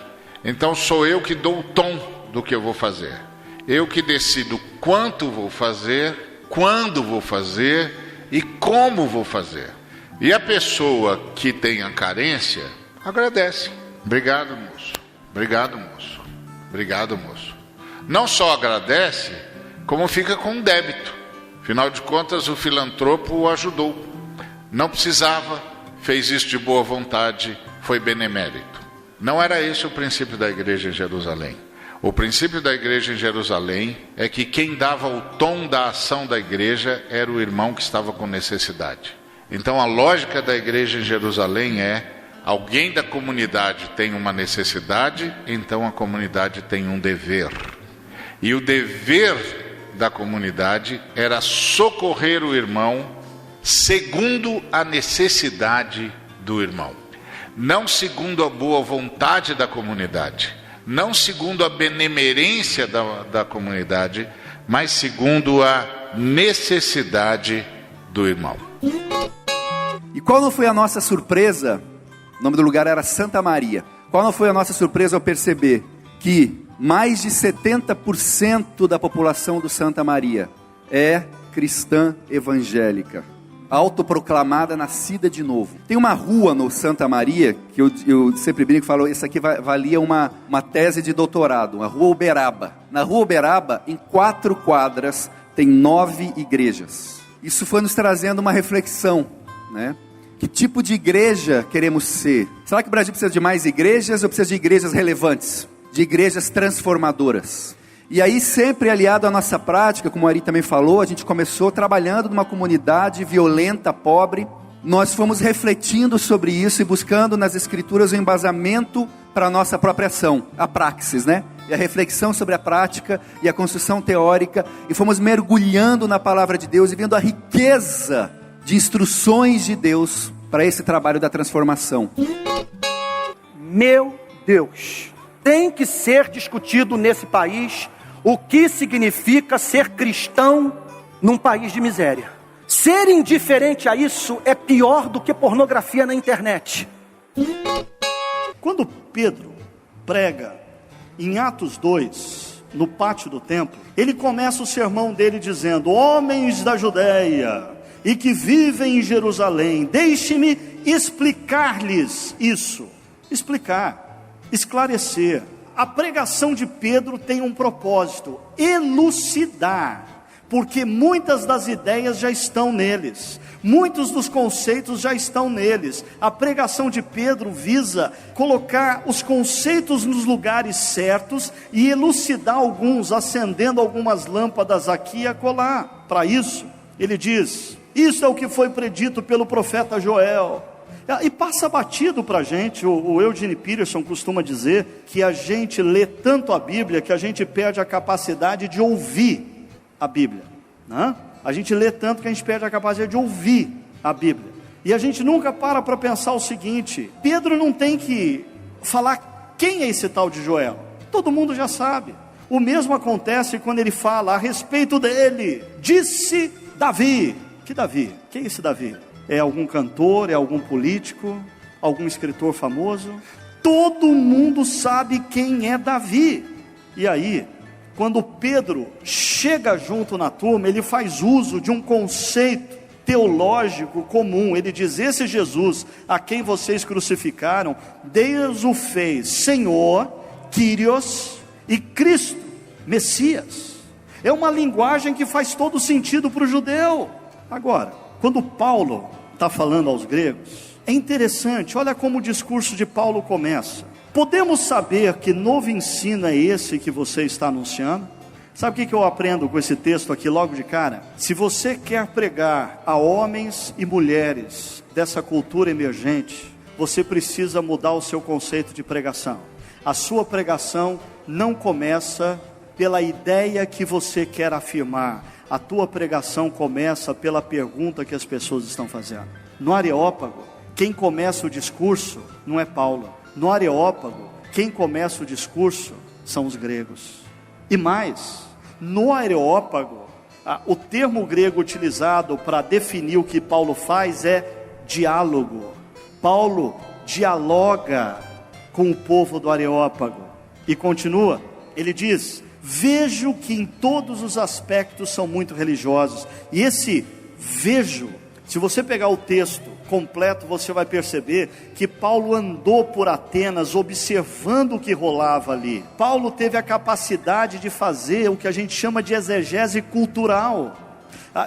Então sou eu que dou o tom do que eu vou fazer. Eu que decido quanto vou fazer, quando vou fazer e como vou fazer. E a pessoa que tem a carência agradece. Obrigado, moço. Obrigado, moço. Obrigado, moço. Não só agradece, como fica com um débito. Afinal de contas, o filantropo o ajudou. Não precisava, fez isso de boa vontade, foi benemérito. Não era esse o princípio da igreja em Jerusalém. O princípio da igreja em Jerusalém é que quem dava o tom da ação da igreja era o irmão que estava com necessidade. Então a lógica da igreja em Jerusalém é: alguém da comunidade tem uma necessidade, então a comunidade tem um dever. E o dever da comunidade era socorrer o irmão segundo a necessidade do irmão. Não segundo a boa vontade da comunidade, não segundo a benemerência da comunidade, mas segundo a necessidade do irmão. E qual não foi a nossa surpresa? O nome do lugar era Santa Maria. Qual não foi a nossa surpresa ao perceber que mais de 70% da população do Santa Maria é cristã evangélica, autoproclamada, nascida de novo. Tem uma rua no Santa Maria, que eu sempre brinco e falo, isso aqui valia uma tese de doutorado, a Rua Uberaba. Na Rua Uberaba, em 4 quadras, tem 9 igrejas. Isso foi nos trazendo uma reflexão, né? Que tipo de igreja queremos ser? Será que o Brasil precisa de mais igrejas ou precisa de igrejas relevantes? De igrejas transformadoras? E aí, sempre aliado à nossa prática, como o Ari também falou, a gente começou trabalhando numa comunidade violenta, pobre. Nós fomos refletindo sobre isso e buscando nas escrituras o embasamento para a nossa própria ação, a praxis, né? E a reflexão sobre a prática e a construção teórica, e fomos mergulhando na palavra de Deus e vendo a riqueza de instruções de Deus para esse trabalho da transformação. Meu Deus, tem que ser discutido nesse país o que significa ser cristão num país de miséria. Ser indiferente a isso é pior do que pornografia na internet. Quando Pedro prega em Atos 2, no pátio do templo, ele começa o sermão dele dizendo: homens da Judéia e que vivem em Jerusalém, deixe-me explicar-lhes isso. Explicar, esclarecer. A pregação de Pedro tem um propósito: elucidar, porque muitas das ideias já estão neles, muitos dos conceitos já estão neles. A pregação de Pedro visa colocar os conceitos nos lugares certos e elucidar alguns, acendendo algumas lâmpadas aqui e acolá. Para isso, ele diz: isso é o que foi predito pelo profeta Joel. E passa batido para a gente. O Eugene Peterson costuma dizer que a gente lê tanto a Bíblia que a gente perde a capacidade de ouvir a Bíblia, né? A gente lê tanto que a gente perde a capacidade de ouvir a Bíblia. E a gente nunca para pensar o seguinte: Pedro não tem que falar quem é esse tal de Joel. Todo mundo já sabe. O mesmo acontece quando ele fala a respeito dele. Disse Davi. Que Davi? Quem é esse Davi? É algum cantor, é algum político, algum escritor famoso? Todo mundo sabe quem é Davi. E aí, quando Pedro chega junto na turma, ele faz uso de um conceito teológico comum. Ele diz: esse Jesus a quem vocês crucificaram, Deus o fez Senhor, Kyrios, e Cristo, Messias. É uma linguagem que faz todo sentido para o judeu. Agora, quando Paulo está falando aos gregos, é interessante, olha como o discurso de Paulo começa: podemos saber que novo ensino é esse que você está anunciando? Sabe o que eu aprendo com esse texto aqui logo de cara? Se você quer pregar a homens e mulheres dessa cultura emergente, você precisa mudar o seu conceito de pregação. A sua pregação não começa pela ideia que você quer afirmar. A tua pregação começa pela pergunta que as pessoas estão fazendo. No Areópago, quem começa o discurso não é Paulo. No Areópago, quem começa o discurso são os gregos. E mais, no Areópago, o termo grego utilizado para definir o que Paulo faz é diálogo. Paulo dialoga com o povo do Areópago. E continua, ele diz: vejo que em todos os aspectos são muito religiosos. E esse vejo, se você pegar o texto completo, você vai perceber que Paulo andou por Atenas observando o que rolava ali. Paulo teve a capacidade de fazer o que a gente chama de exegese cultural.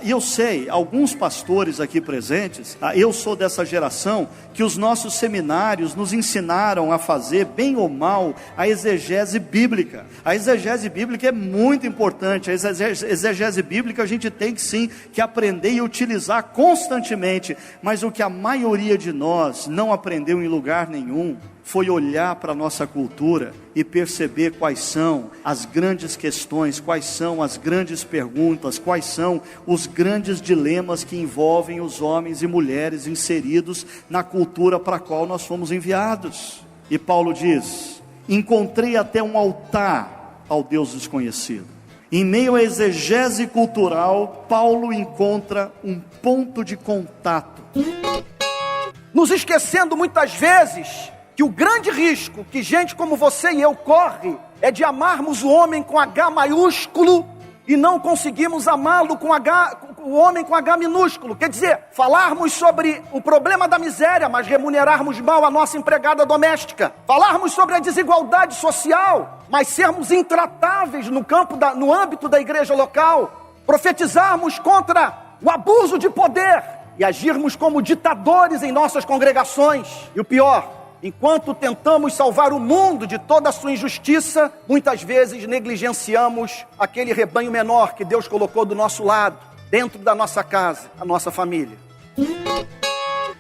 E eu sei, alguns pastores aqui presentes, eu sou dessa geração que os nossos seminários nos ensinaram a fazer, bem ou mal, a exegese bíblica. A exegese bíblica é muito importante. A exegese bíblica a gente tem que sim, que aprender e utilizar constantemente. Mas o que a maioria de nós não aprendeu em lugar nenhum foi olhar para a nossa cultura e perceber quais são as grandes questões, quais são as grandes perguntas, quais são os grandes dilemas que envolvem os homens e mulheres inseridos na cultura para a qual nós fomos enviados. E Paulo diz: encontrei até um altar ao Deus desconhecido. Em meio à exegese cultural, Paulo encontra um ponto de contato. Nos esquecendo muitas vezes que o grande risco que gente como você e eu corre é de amarmos o homem com H maiúsculo e não conseguimos amá-lo com o homem com H minúsculo. Quer dizer, falarmos sobre o problema da miséria, mas remunerarmos mal a nossa empregada doméstica. Falarmos sobre a desigualdade social, mas sermos intratáveis no âmbito da igreja local. Profetizarmos contra o abuso de poder e agirmos como ditadores em nossas congregações. E o pior, enquanto tentamos salvar o mundo de toda a sua injustiça, muitas vezes negligenciamos aquele rebanho menor que Deus colocou do nosso lado, dentro da nossa casa, a nossa família.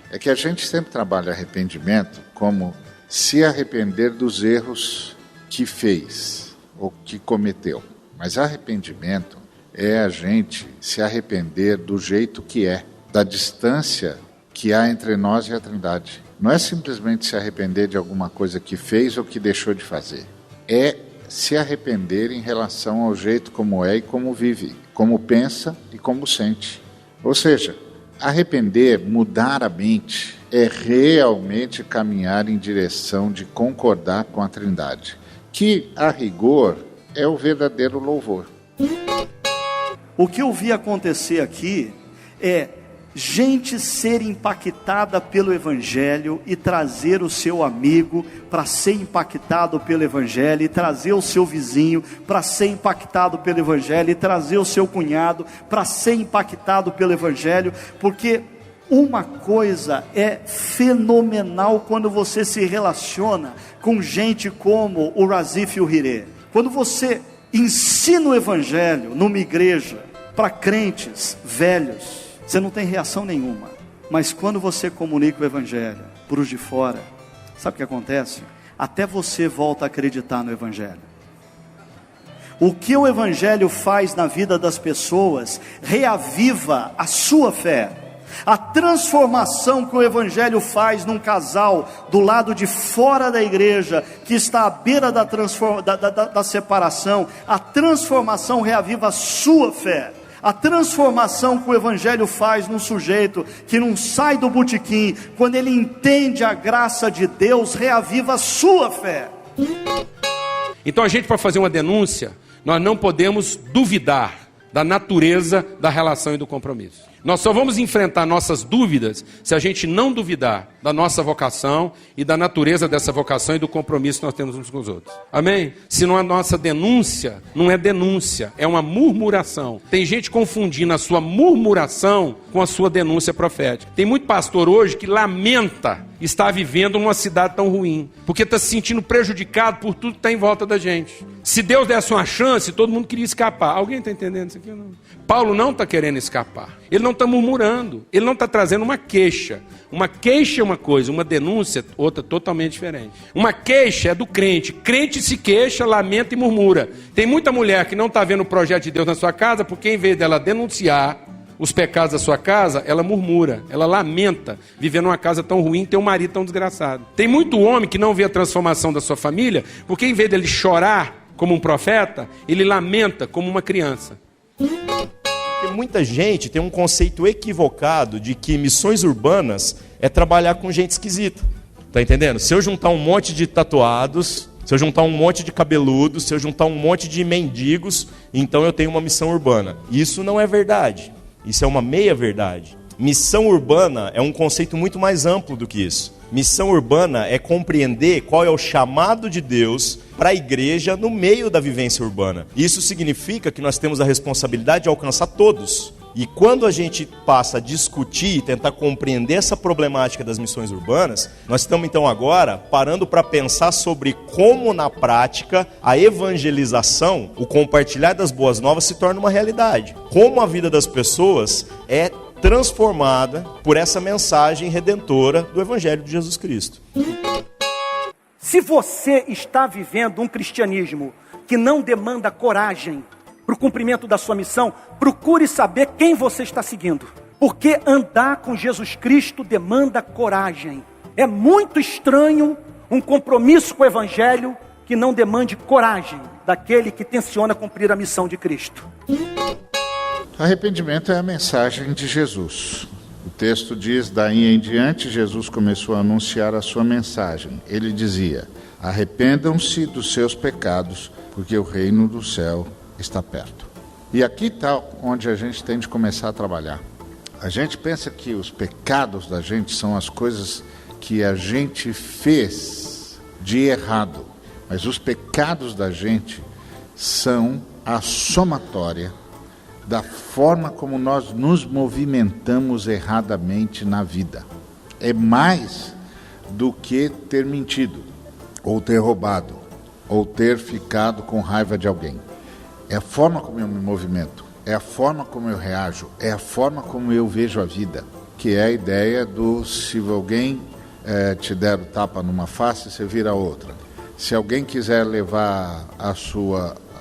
É que a gente sempre trabalha arrependimento como se arrepender dos erros que fez ou que cometeu. Mas arrependimento é a gente se arrepender do jeito que é, da distância que há entre nós e a Trindade. Não é simplesmente se arrepender de alguma coisa que fez ou que deixou de fazer. É se arrepender em relação ao jeito como é e como vive, como pensa e como sente. Ou seja, arrepender, mudar a mente, é realmente caminhar em direção de concordar com a Trindade, que, a rigor, é o verdadeiro louvor. O que eu vi acontecer aqui é gente ser impactada pelo Evangelho e trazer o seu amigo para ser impactado pelo Evangelho, e trazer o seu vizinho para ser impactado pelo Evangelho, e trazer o seu cunhado para ser impactado pelo Evangelho, porque uma coisa é fenomenal quando você se relaciona com gente como o Razif e o Hiré. Quando você ensina o Evangelho numa igreja para crentes velhos, você não tem reação nenhuma. Mas quando você comunica o Evangelho para os de fora, sabe o que acontece? Até você volta a acreditar no Evangelho. O que o Evangelho faz na vida das pessoas reaviva a sua fé. A transformação que o Evangelho faz num casal do lado de fora da igreja, que está à beira da separação, a transformação reaviva a sua fé. A transformação que o Evangelho faz num sujeito que não sai do botequim, quando ele entende a graça de Deus, reaviva a sua fé. Então a gente, para fazer uma denúncia, nós não podemos duvidar da natureza da relação e do compromisso. Nós só vamos enfrentar nossas dúvidas se a gente não duvidar da nossa vocação e da natureza dessa vocação e do compromisso que nós temos uns com os outros. Amém? Senão a nossa denúncia não é denúncia, é uma murmuração. Tem gente confundindo a sua murmuração com a sua denúncia profética. Tem muito pastor hoje que lamenta está vivendo numa cidade tão ruim, porque está se sentindo prejudicado por tudo que está em volta da gente. Se Deus desse uma chance, todo mundo queria escapar. Alguém está entendendo isso aqui ou não? Paulo não está querendo escapar, ele não está murmurando, ele não está trazendo uma queixa. Uma queixa é uma coisa, uma denúncia outra totalmente diferente. Uma queixa é do crente, crente se queixa, lamenta e murmura. Tem muita mulher que não está vendo o projeto de Deus na sua casa, porque em vez dela denunciar os pecados da sua casa, ela murmura, ela lamenta viver numa casa tão ruim, ter um marido tão desgraçado. Tem muito homem que não vê a transformação da sua família, porque em vez dele chorar como um profeta, ele lamenta como uma criança. Porque muita gente tem um conceito equivocado de que missões urbanas é trabalhar com gente esquisita. Tá entendendo? Se eu juntar um monte de tatuados, se eu juntar um monte de cabeludos, se eu juntar um monte de mendigos, então eu tenho uma missão urbana. Isso não é verdade. Isso é uma meia-verdade. Missão urbana é um conceito muito mais amplo do que isso. Missão urbana é compreender qual é o chamado de Deus para a igreja no meio da vivência urbana. Isso significa que nós temos a responsabilidade de alcançar todos. E quando a gente passa a discutir e tentar compreender essa problemática das missões urbanas, nós estamos então agora parando para pensar sobre como na prática a evangelização, o compartilhar das boas novas se torna uma realidade. Como a vida das pessoas é transformada por essa mensagem redentora do Evangelho de Jesus Cristo. Se você está vivendo um cristianismo que não demanda coragem para o cumprimento da sua missão, procure saber quem você está seguindo. Porque andar com Jesus Cristo demanda coragem. É muito estranho um compromisso com o Evangelho que não demande coragem daquele que tenciona cumprir a missão de Cristo. Arrependimento é a mensagem de Jesus. O texto diz, daí em diante, Jesus começou a anunciar a sua mensagem. Ele dizia, arrependam-se dos seus pecados, porque o reino do céu está perto. E aqui está onde a gente tem de começar a trabalhar. A gente pensa que os pecados da gente são as coisas que a gente fez de errado. Mas os pecados da gente são a somatória da forma como nós nos movimentamos erradamente na vida. É mais do que ter mentido, ou ter roubado, ou ter ficado com raiva de alguém. É a forma como eu me movimento, é a forma como eu reajo, é a forma como eu vejo a vida, que é a ideia do se alguém te der o tapa numa face, você vira outra. Se alguém quiser levar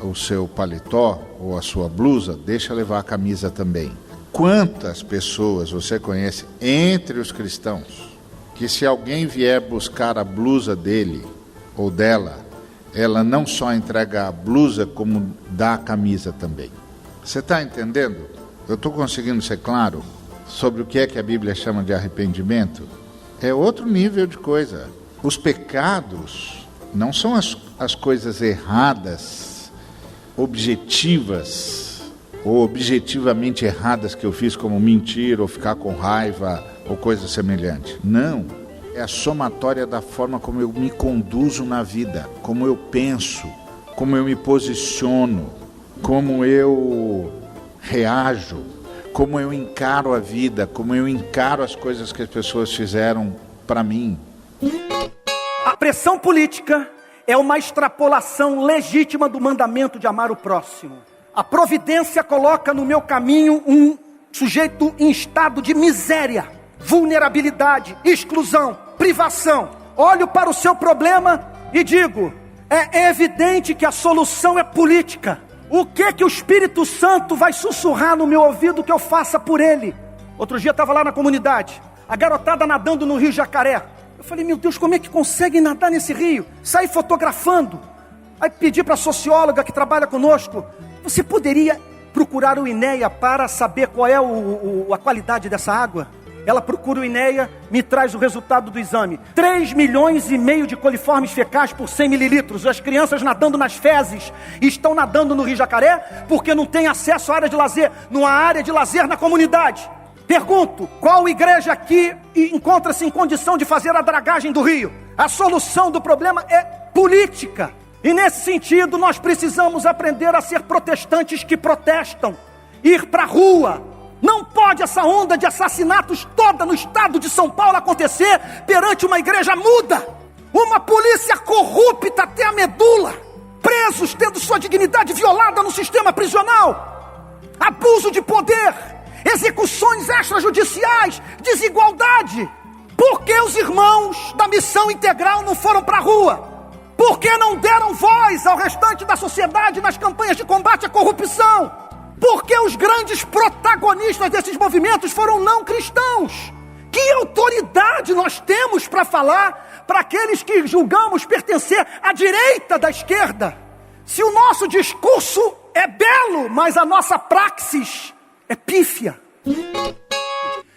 o seu paletó ou a sua blusa, deixa levar a camisa também. Quantas pessoas você conhece entre os cristãos que se alguém vier buscar a blusa dele ou dela, ela não só entrega a blusa como dá a camisa também? Você está entendendo? Eu estou conseguindo ser claro sobre o que é que a Bíblia chama de arrependimento? É outro nível de coisa. Os pecados não são as coisas erradas, objetivas ou objetivamente erradas que eu fiz, como mentir ou ficar com raiva ou coisa semelhante. Não, é a somatória da forma como eu me conduzo na vida, como eu penso, como eu me posiciono, como eu reajo, como eu encaro a vida, como eu encaro as coisas que as pessoas fizeram para mim. A pressão política é uma extrapolação legítima do mandamento de amar o próximo. A providência coloca no meu caminho um sujeito em estado de miséria, vulnerabilidade, exclusão, privação. Olho para o seu problema e digo, é evidente que a solução é política. O que o Espírito Santo vai sussurrar no meu ouvido que eu faça por ele? Outro dia estava lá na comunidade, a garotada nadando no Rio Jacaré. Eu falei, meu Deus, como é que conseguem nadar nesse rio? Saí fotografando. Aí pedi para a socióloga que trabalha conosco, você poderia procurar o INEA para saber qual é a qualidade dessa água? Ela procura o INEA, me traz o resultado do exame. 3,5 milhões de coliformes fecais por 100 mililitros. As crianças nadando nas fezes estão nadando no Rio Jacaré porque não tem acesso à área de lazer. Não há área de lazer na comunidade. Pergunto, qual igreja aqui encontra-se em condição de fazer a dragagem do rio? A solução do problema é política. E nesse sentido nós precisamos aprender a ser protestantes que protestam. Ir para a rua Não pode essa onda de assassinatos toda no estado de São Paulo acontecer perante uma igreja muda, uma polícia corrupta até a medula, presos tendo sua dignidade violada no sistema prisional, abuso de poder, execuções extrajudiciais, desigualdade. Por que os irmãos da Missão Integral não foram para a rua? Por que não deram voz ao restante da sociedade nas campanhas de combate à corrupção? Por que os grandes protagonistas desses movimentos foram não cristãos? Que autoridade nós temos para falar para aqueles que julgamos pertencer à direita da esquerda? Se o nosso discurso é belo, mas a nossa praxis é pífia.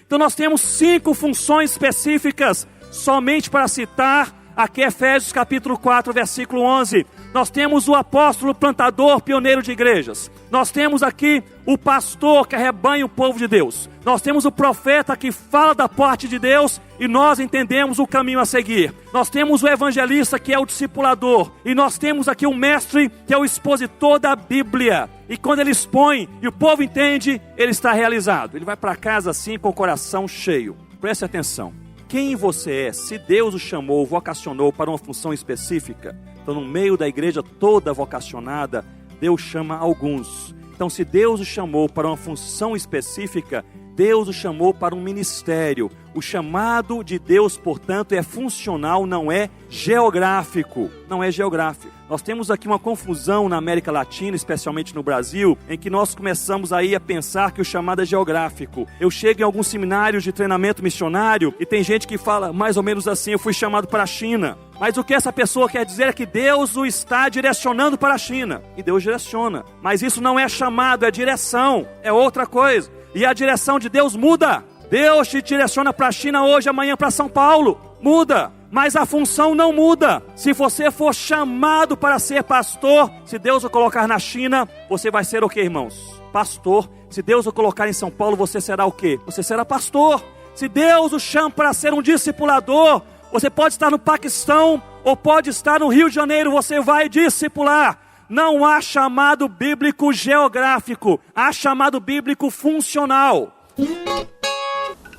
Então nós temos 5 funções específicas, somente para citar aqui Efésios capítulo 4, versículo 11. Nós temos o apóstolo plantador, pioneiro de igrejas. Nós temos aqui o pastor que arrebanha o povo de Deus. Nós temos o profeta que fala da parte de Deus e nós entendemos o caminho a seguir. Nós temos o evangelista que é o discipulador. E nós temos aqui o mestre que é o expositor da Bíblia. E quando ele expõe e o povo entende, ele está realizado. Ele vai para casa assim com o coração cheio. Preste atenção. Quem você é? Se Deus o chamou, vocacionou para uma função específica, então no meio da igreja toda vocacionada, Deus chama alguns. Então se Deus o chamou para uma função específica, Deus o chamou para um ministério. O chamado de Deus, portanto, é funcional, não é geográfico. Não é geográfico. Nós temos aqui uma confusão na América Latina, especialmente no Brasil, em que nós começamos aí a pensar que o chamado é geográfico. Eu chego em alguns seminários de treinamento missionário e tem gente que fala mais ou menos assim: eu fui chamado para a China. Mas o que essa pessoa quer dizer é que Deus o está direcionando para a China. E Deus direciona. Mas isso não é chamado, é direção. É outra coisa. E a direção de Deus muda. Deus te direciona para a China hoje, amanhã para São Paulo. Muda. Mas a função não muda. Se você for chamado para ser pastor, se Deus o colocar na China, você vai ser o que, irmãos? Pastor. Se Deus o colocar em São Paulo, você será o quê? Você será pastor. Se Deus o chama para ser um discipulador, você pode estar no Paquistão ou pode estar no Rio de Janeiro, você vai discipular. Não há chamado bíblico geográfico, há chamado bíblico funcional.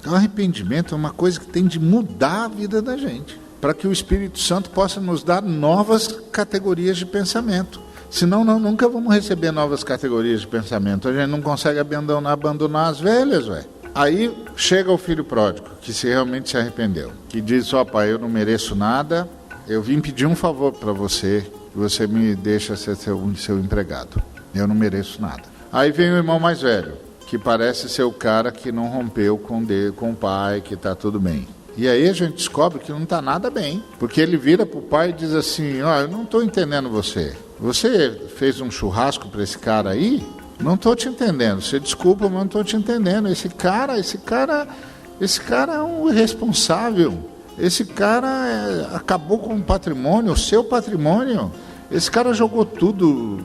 Então, arrependimento é uma coisa que tem de mudar a vida da gente, para que o Espírito Santo possa nos dar novas categorias de pensamento. Senão, nunca vamos receber novas categorias de pensamento. A gente não consegue abandonar as velhas, velho. Aí chega o filho pródigo, que realmente se arrependeu, que diz: ó pai, eu não mereço nada, eu vim pedir um favor para você, que você me deixa ser seu empregado. Eu não mereço nada. Aí vem o irmão mais velho, que parece ser o cara que não rompeu com o pai, que está tudo bem. E aí a gente descobre que não está nada bem, porque ele vira para o pai e diz assim: ó, eu não estou entendendo você. Você fez um churrasco para esse cara aí? Não estou te entendendo. Você desculpa, mas não estou te entendendo. Esse cara é um irresponsável. Esse cara acabou com o patrimônio, o seu patrimônio. Esse cara jogou tudo,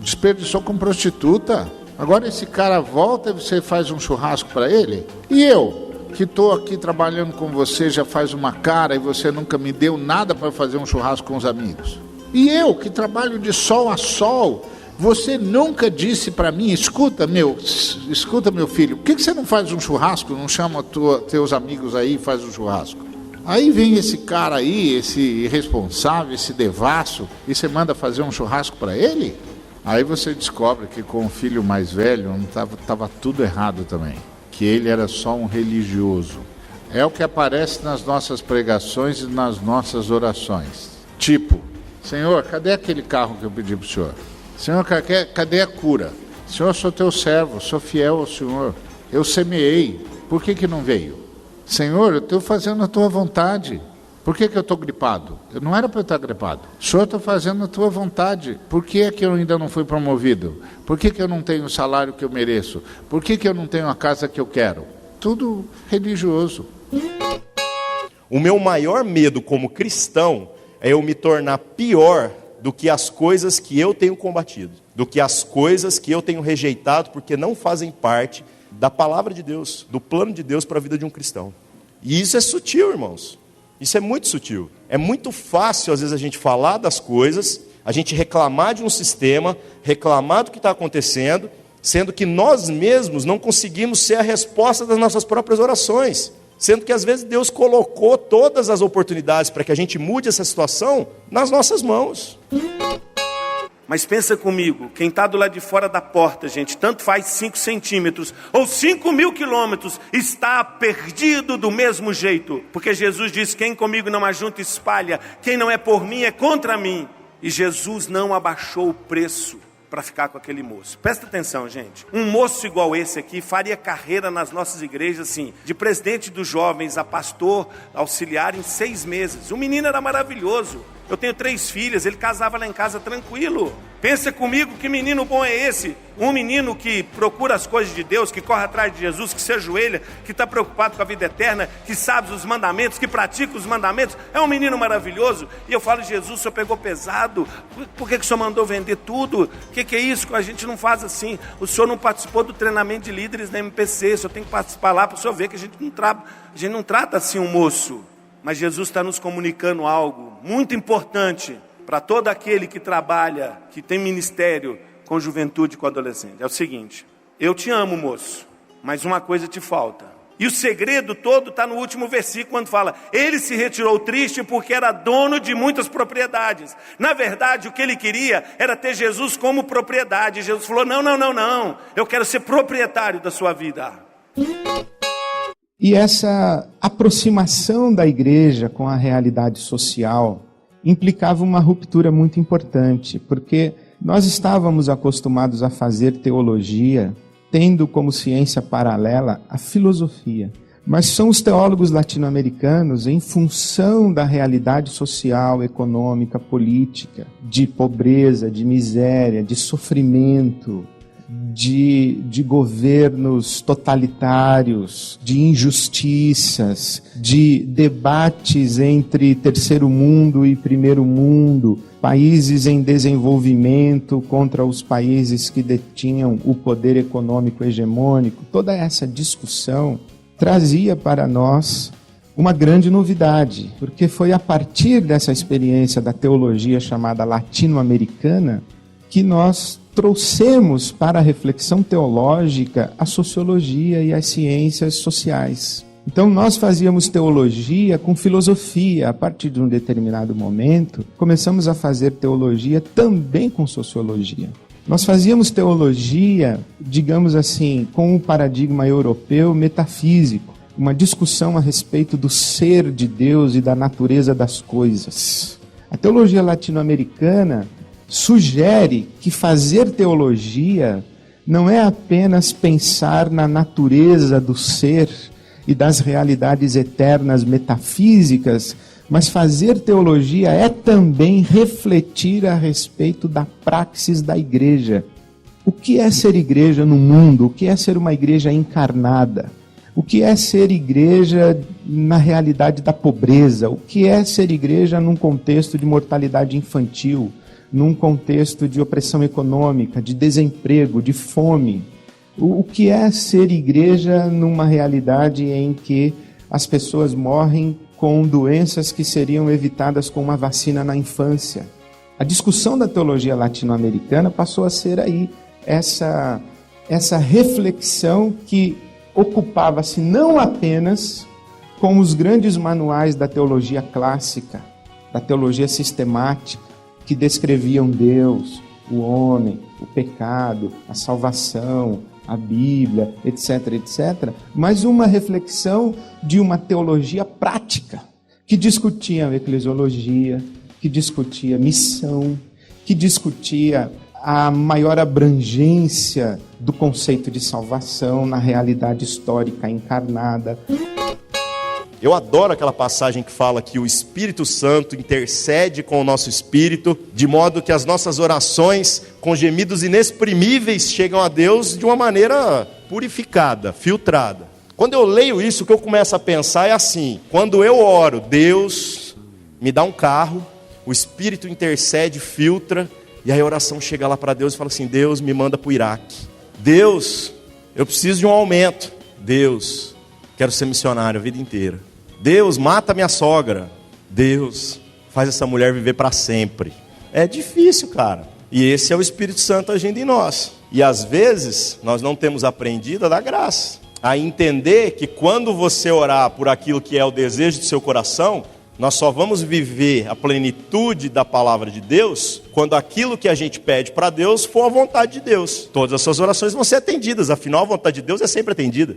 desperdiçou com prostituta. Agora esse cara volta e você faz um churrasco para ele? E eu, que estou aqui trabalhando com você já faz uma cara e você nunca me deu nada para fazer um churrasco com os amigos? E eu, que trabalho de sol a sol, você nunca disse para mim: escuta meu filho, por que você não faz um churrasco, não chama teus amigos aí e faz um churrasco? Aí vem esse cara aí, esse irresponsável, esse devasso, e você manda fazer um churrasco para ele? Aí você descobre que com o filho mais velho estava tudo errado também, que ele era só um religioso. É o que aparece nas nossas pregações e nas nossas orações. Tipo: Senhor, cadê aquele carro que eu pedi para o Senhor? Senhor, cadê a cura? Senhor, sou teu servo, sou fiel ao Senhor. Eu semeei, por que não veio? Senhor, eu estou fazendo a tua vontade. Por que eu estou gripado? Eu não era para eu estar gripado. Senhor, estou fazendo a tua vontade. Por que é que eu ainda não fui promovido? Por que eu não tenho o salário que eu mereço? Por que eu não tenho a casa que eu quero? Tudo religioso. O meu maior medo como cristão é eu me tornar pior do que as coisas que eu tenho combatido, do que as coisas que eu tenho rejeitado porque não fazem parte da palavra de Deus, do plano de Deus para a vida de um cristão. E isso é sutil, irmãos. Isso é muito sutil. É muito fácil, às vezes, a gente falar das coisas, a gente reclamar de um sistema, reclamar do que está acontecendo, sendo que nós mesmos não conseguimos ser a resposta das nossas próprias orações, sendo que às vezes Deus colocou todas as oportunidades para que a gente mude essa situação nas nossas mãos. Mas pensa comigo, quem está do lado de fora da porta, gente, tanto faz 5 centímetros ou 5.000 quilômetros, está perdido do mesmo jeito. Porque Jesus disse, quem comigo não ajunta espalha, quem não é por mim é contra mim. E Jesus não abaixou o preço para ficar com aquele moço. Presta atenção, gente. Um moço igual esse aqui faria carreira nas nossas igrejas, assim, de presidente dos jovens a pastor auxiliar em 6 meses. O menino era maravilhoso. Eu tenho 3 filhas, ele casava lá em casa tranquilo. Pensa comigo, que menino bom é esse? Um menino que procura as coisas de Deus, que corre atrás de Jesus, que se ajoelha, que está preocupado com a vida eterna, que sabe os mandamentos, que pratica os mandamentos. É um menino maravilhoso. E eu falo, Jesus, o senhor pegou pesado. Por que o senhor mandou vender tudo? O que é isso? A gente não faz assim. O senhor não participou do treinamento de líderes da MPC. O senhor tem que participar lá para o senhor ver que a gente não trata assim um moço. Mas Jesus está nos comunicando algo muito importante para todo aquele que trabalha, que tem ministério com juventude, com adolescente. É o seguinte, eu te amo, moço, mas uma coisa te falta. E o segredo todo está no último versículo, quando fala, ele se retirou triste porque era dono de muitas propriedades. Na verdade, o que ele queria era ter Jesus como propriedade. E Jesus falou, não, eu quero ser proprietário da sua vida. E essa aproximação da igreja com a realidade social implicava uma ruptura muito importante, porque nós estávamos acostumados a fazer teologia, tendo como ciência paralela a filosofia. Mas são os teólogos latino-americanos, em função da realidade social, econômica, política, de pobreza, de miséria, de sofrimento, de governos totalitários, de injustiças, de debates entre terceiro mundo e primeiro mundo, países em desenvolvimento contra os países que detinham o poder econômico hegemônico. Toda essa discussão trazia para nós uma grande novidade, porque foi a partir dessa experiência da teologia chamada latino-americana que nós trouxemos para a reflexão teológica a sociologia e as ciências sociais. Então nós fazíamos teologia com filosofia. A partir de um determinado momento, começamos a fazer teologia também com sociologia. Nós fazíamos teologia, digamos assim, com o paradigma europeu metafísico, uma discussão a respeito do ser de Deus e da natureza das coisas. A teologia latino-americana sugere que fazer teologia não é apenas pensar na natureza do ser e das realidades eternas metafísicas, mas fazer teologia é também refletir a respeito da praxis da igreja. O que é ser igreja no mundo? O que é ser uma igreja encarnada? O que é ser igreja na realidade da pobreza? O que é ser igreja num contexto de mortalidade infantil? Num contexto de opressão econômica, de desemprego, de fome. O que é ser igreja numa realidade em que as pessoas morrem com doenças que seriam evitadas com uma vacina na infância? A discussão da teologia latino-americana passou a ser aí essa reflexão que ocupava-se não apenas com os grandes manuais da teologia clássica, da teologia sistemática, que descreviam Deus, o homem, o pecado, a salvação, a Bíblia, etc., etc., mas uma reflexão de uma teologia prática, que discutia eclesiologia, que discutia missão, que discutia a maior abrangência do conceito de salvação na realidade histórica encarnada. Eu adoro aquela passagem que fala que o Espírito Santo intercede com o nosso espírito, de modo que as nossas orações, com gemidos inexprimíveis, chegam a Deus de uma maneira purificada, filtrada. Quando eu leio isso, o que eu começo a pensar é assim: quando eu oro, Deus me dá um carro, o Espírito intercede, filtra, e aí a oração chega lá para Deus e fala assim: Deus, me manda para o Iraque. Deus, eu preciso de um aumento. Deus, quero ser missionário a vida inteira. Deus, mata minha sogra. Deus, faz essa mulher viver para sempre. É difícil, cara. E esse é o Espírito Santo agindo em nós. E às vezes nós não temos aprendido a dar graça, a entender que quando você orar por aquilo que é o desejo do seu coração, nós só vamos viver a plenitude da palavra de Deus quando aquilo que a gente pede para Deus for a vontade de Deus. Todas as suas orações vão ser atendidas, afinal a vontade de Deus é sempre atendida.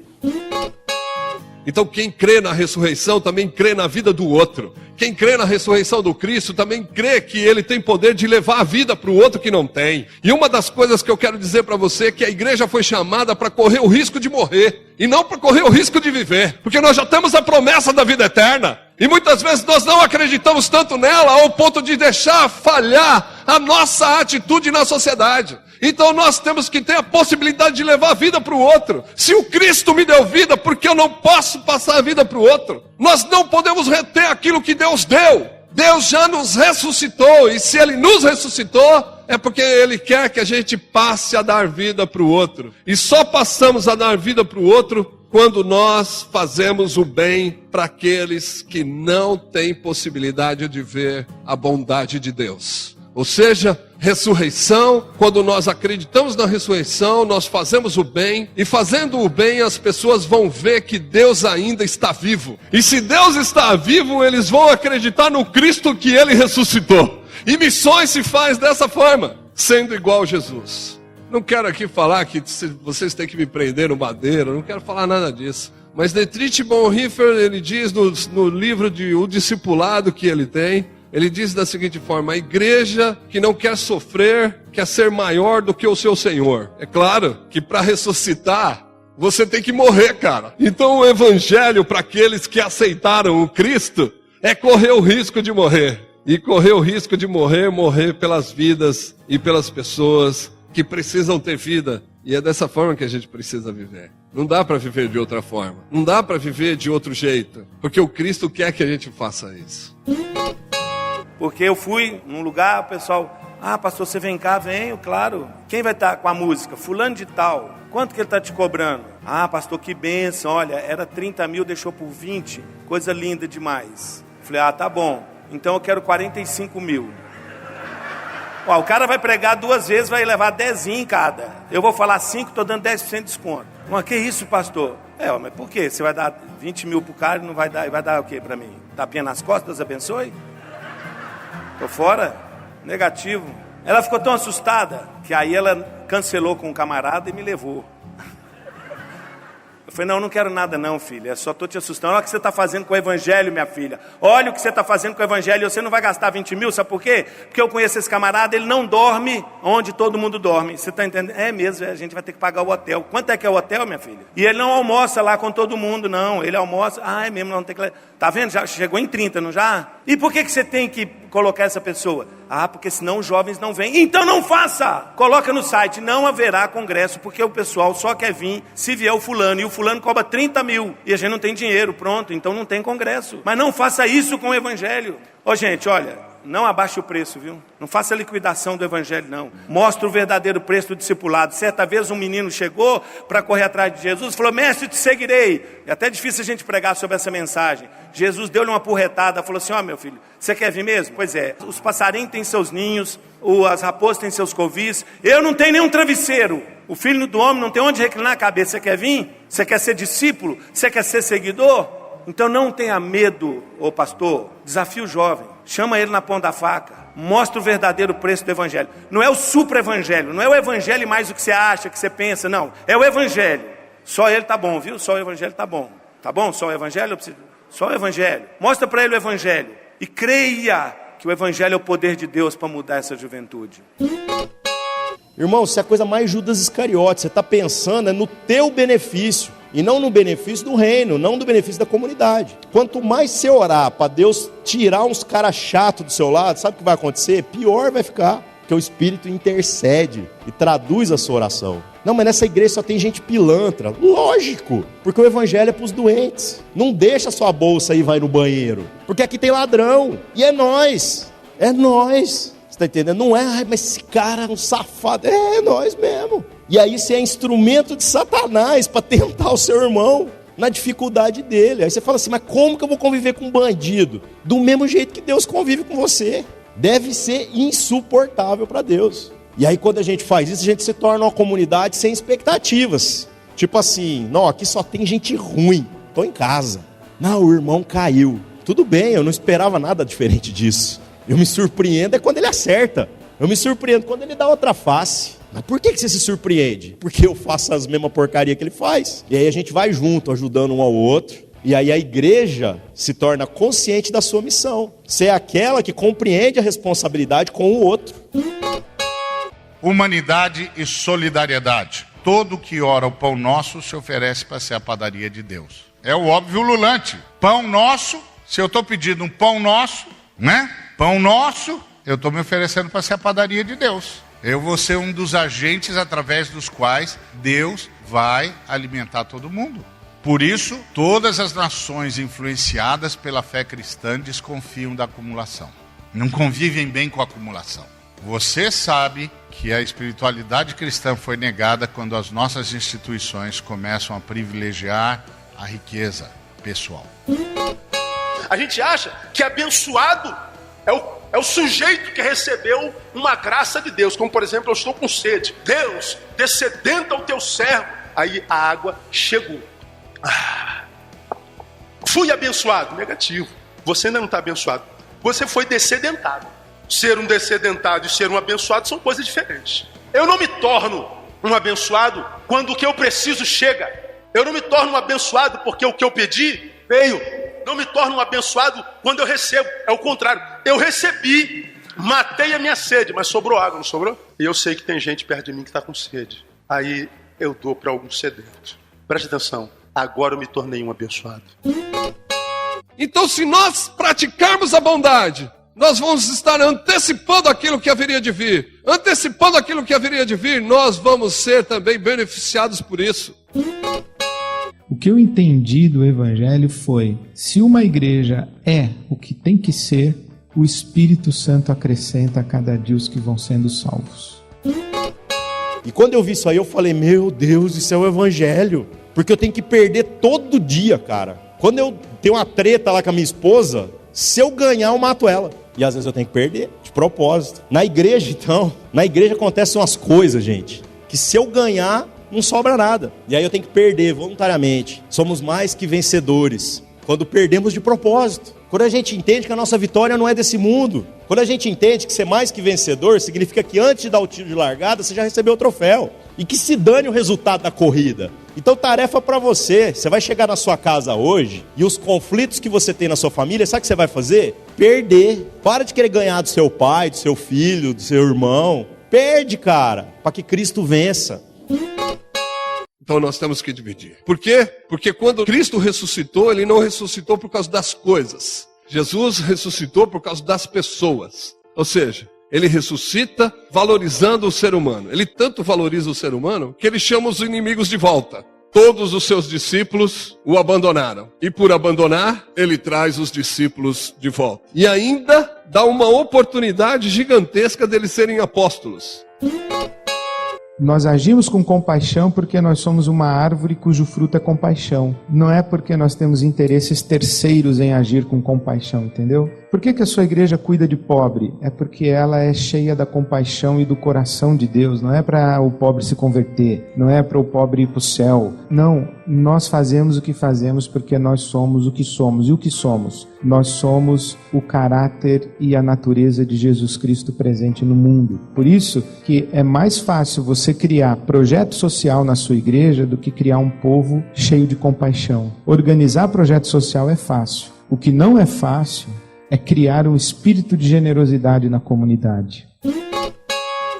Então quem crê na ressurreição também crê na vida do outro. Quem crê na ressurreição do Cristo também crê que ele tem poder de levar a vida para o outro que não tem. E uma das coisas que eu quero dizer para você é que a igreja foi chamada para correr o risco de morrer e não para correr o risco de viver. Porque nós já temos a promessa da vida eterna. E muitas vezes nós não acreditamos tanto nela ao ponto de deixar falhar a nossa atitude na sociedade. Então nós temos que ter a possibilidade de levar a vida para o outro. Se o Cristo me deu vida, por que eu não posso passar a vida para o outro? Nós não podemos reter aquilo que Deus deu. Deus já nos ressuscitou, e se Ele nos ressuscitou, é porque Ele quer que a gente passe a dar vida para o outro. E só passamos a dar vida para o outro quando nós fazemos o bem para aqueles que não têm possibilidade de ver a bondade de Deus. Ou seja, ressurreição, quando nós acreditamos na ressurreição, nós fazemos o bem, e fazendo o bem as pessoas vão ver que Deus ainda está vivo. E se Deus está vivo, eles vão acreditar no Cristo que Ele ressuscitou. E missões se faz dessa forma, sendo igual a Jesus. Não quero aqui falar que vocês têm que me prender no madeiro, não quero falar nada disso. Mas Dietrich Bonhoeffer, ele diz no livro de O Discipulado que ele tem, ele diz da seguinte forma: a igreja que não quer sofrer, quer ser maior do que o seu Senhor. É claro que para ressuscitar, você tem que morrer, cara. Então o evangelho para aqueles que aceitaram o Cristo é correr o risco de morrer. E correr o risco de morrer pelas vidas e pelas pessoas que precisam ter vida. E é dessa forma que a gente precisa viver. Não dá para viver de outra forma. Não dá para viver de outro jeito. Porque o Cristo quer que a gente faça isso. Porque eu fui num lugar, o pessoal, pastor, você vem cá? Venho, claro. Quem vai estar com a música? Fulano de tal. Quanto que ele está te cobrando? Pastor, que bênção, olha, era 30 mil, deixou por 20. Coisa linda demais. Falei, tá bom. Então eu quero 45 mil. O cara vai pregar 2 vezes, vai levar 10 em cada. Eu vou falar 5, estou dando 10% de desconto. Que isso, pastor? Mas por quê? Você vai dar 20 mil para o cara e não vai dar o quê para mim? Tapinha nas costas, Deus abençoe? Tô fora? Negativo. Ela ficou tão assustada que aí ela cancelou com um camarada e me levou. Eu falei, não quero nada não, filha, só estou te assustando. Olha o que você está fazendo com o evangelho, minha filha. Olha o que você está fazendo com o evangelho. Você não vai gastar 20 mil, sabe por quê? Porque eu conheço esse camarada, ele não dorme onde todo mundo dorme. Você está entendendo? É mesmo, a gente vai ter que pagar o hotel. Quanto é que é o hotel, minha filha? E ele não almoça lá com todo mundo, não. Ele almoça, é mesmo, não tem que... Tá vendo? Já chegou em 30, não já? E por que você tem que colocar essa pessoa? Porque senão os jovens não vêm. Então não faça! Coloca no site, não haverá congresso, porque o pessoal só quer vir se vier o fulano. E o fulano cobra 30 mil. E a gente não tem dinheiro, pronto, então não tem congresso. Mas não faça isso com o evangelho. Gente, olha, não abaixe o preço, viu? Não faça liquidação do evangelho, não. Mostra o verdadeiro preço do discipulado. Certa vez um menino chegou para correr atrás de Jesus e falou, mestre, te seguirei. É até difícil a gente pregar sobre essa mensagem. Jesus deu-lhe uma porretada, falou assim, meu filho, você quer vir mesmo? Pois é, os passarinhos têm seus ninhos, as raposas têm seus covis, eu não tenho nenhum travesseiro. O filho do homem não tem onde reclinar a cabeça. Você quer vir? Você quer ser discípulo? Você quer ser seguidor? Então não tenha medo, pastor, desafia o jovem, chama ele na ponta da faca, mostra o verdadeiro preço do evangelho. Não é o supra-evangelho, não é o evangelho mais o que você acha, que você pensa, não, é o evangelho. Só ele tá bom, viu? Só o evangelho tá bom. Tá bom? Só o evangelho? Só o evangelho. Mostra para ele o evangelho e creia que o evangelho é o poder de Deus para mudar essa juventude. Irmão, isso é a coisa mais Judas Iscariote. Você está pensando no teu benefício e não no benefício do reino, não do benefício da comunidade. Quanto mais você orar para Deus tirar uns caras chatos do seu lado, sabe o que vai acontecer? Pior vai ficar, porque o Espírito intercede e traduz a sua oração. Não, mas nessa igreja só tem gente pilantra. Lógico, porque o evangelho é para os doentes. Não deixa sua bolsa e vai no banheiro, porque aqui tem ladrão, e é nós. Tá entendendo? Não é, mas esse cara é um safado. É nós mesmo. E aí você é instrumento de Satanás para tentar o seu irmão na dificuldade dele. Aí você fala assim, mas como que eu vou conviver com um bandido? Do mesmo jeito que Deus convive com você. Deve ser insuportável para Deus. E aí quando a gente faz isso, a gente se torna uma comunidade sem expectativas. Tipo assim, não, aqui só tem gente ruim, tô em casa. Não, o irmão caiu. Tudo bem, eu não esperava nada diferente disso. Eu me surpreendo é quando ele acerta. Eu me surpreendo quando ele dá outra face. Mas por que você se surpreende? Porque eu faço as mesmas porcaria que ele faz. E aí a gente vai junto, ajudando um ao outro. E aí a igreja se torna consciente da sua missão. Ser aquela que compreende a responsabilidade com o outro. Humanidade e solidariedade. Todo que ora o pão nosso se oferece para ser a padaria de Deus. É o óbvio ululante. Pão nosso, se eu estou pedindo um pão nosso, né? Pão nosso, eu estou me oferecendo para ser a padaria de Deus. Eu vou ser um dos agentes através dos quais Deus vai alimentar todo mundo. Por isso, todas as nações influenciadas pela fé cristã desconfiam da acumulação. Não convivem bem com a acumulação. Você sabe que a espiritualidade cristã foi negada quando as nossas instituições começam a privilegiar a riqueza pessoal. A gente acha que abençoado é o sujeito que recebeu uma graça de Deus. Como, por exemplo, eu estou com sede. Deus, descedenta o teu servo. Aí a água chegou. Fui abençoado. Negativo. Você ainda não está abençoado. Você foi descedentado. Ser um descedentado e ser um abençoado são coisas diferentes. Eu não me torno um abençoado quando o que eu preciso chega. Eu não me torno um abençoado porque o que eu pedi veio. Não me torno um abençoado quando eu recebo. É o contrário. Eu recebi, matei a minha sede, mas sobrou água, não sobrou? E eu sei que tem gente perto de mim que está com sede. Aí eu dou para algum sedento. Preste atenção. Agora eu me tornei um abençoado. Então, se nós praticarmos a bondade, nós vamos estar antecipando aquilo que haveria de vir. Antecipando aquilo que haveria de vir, nós vamos ser também beneficiados por isso. O que eu entendi do Evangelho foi, se uma igreja é o que tem que ser, o Espírito Santo acrescenta a cada dia os que vão sendo salvos. E quando eu vi isso aí, eu falei, meu Deus, isso é o Evangelho. Porque eu tenho que perder todo dia, cara. Quando eu tenho uma treta lá com a minha esposa, se eu ganhar, eu mato ela. E às vezes eu tenho que perder, de propósito. Na igreja, então, na igreja acontecem umas coisas, gente, que se eu ganhar, não sobra nada. E aí eu tenho que perder voluntariamente. Somos mais que vencedores quando perdemos de propósito. Quando a gente entende que a nossa vitória não é desse mundo. Quando a gente entende que ser mais que vencedor significa que antes de dar o tiro de largada, você já recebeu o troféu. E que se dane o resultado da corrida. Então tarefa para você. Você vai chegar na sua casa hoje e os conflitos que você tem na sua família, sabe o que você vai fazer? Perder. Para de querer ganhar do seu pai, do seu filho, do seu irmão. Perde, cara, para que Cristo vença. Então nós temos que dividir. Por quê? Porque quando Cristo ressuscitou, Ele não ressuscitou por causa das coisas. Jesus ressuscitou por causa das pessoas. Ou seja, Ele ressuscita valorizando o ser humano. Ele tanto valoriza o ser humano que Ele chama os inimigos de volta. Todos os seus discípulos o abandonaram. E por abandonar, Ele traz os discípulos de volta. E ainda dá uma oportunidade gigantesca deles serem apóstolos. Nós agimos com compaixão porque nós somos uma árvore cujo fruto é compaixão. Não é porque nós temos interesses terceiros em agir com compaixão, entendeu? Por que a sua igreja cuida de pobre? É porque ela é cheia da compaixão e do coração de Deus. Não é para o pobre se converter, não é para o pobre ir para o céu. Não, nós fazemos o que fazemos porque nós somos o que somos. E o que somos? Nós somos o caráter e a natureza de Jesus Cristo presente no mundo. Por isso que é mais fácil você criar projeto social na sua igreja do que criar um povo cheio de compaixão. Organizar projeto social é fácil. O que não é fácil é criar um espírito de generosidade na comunidade.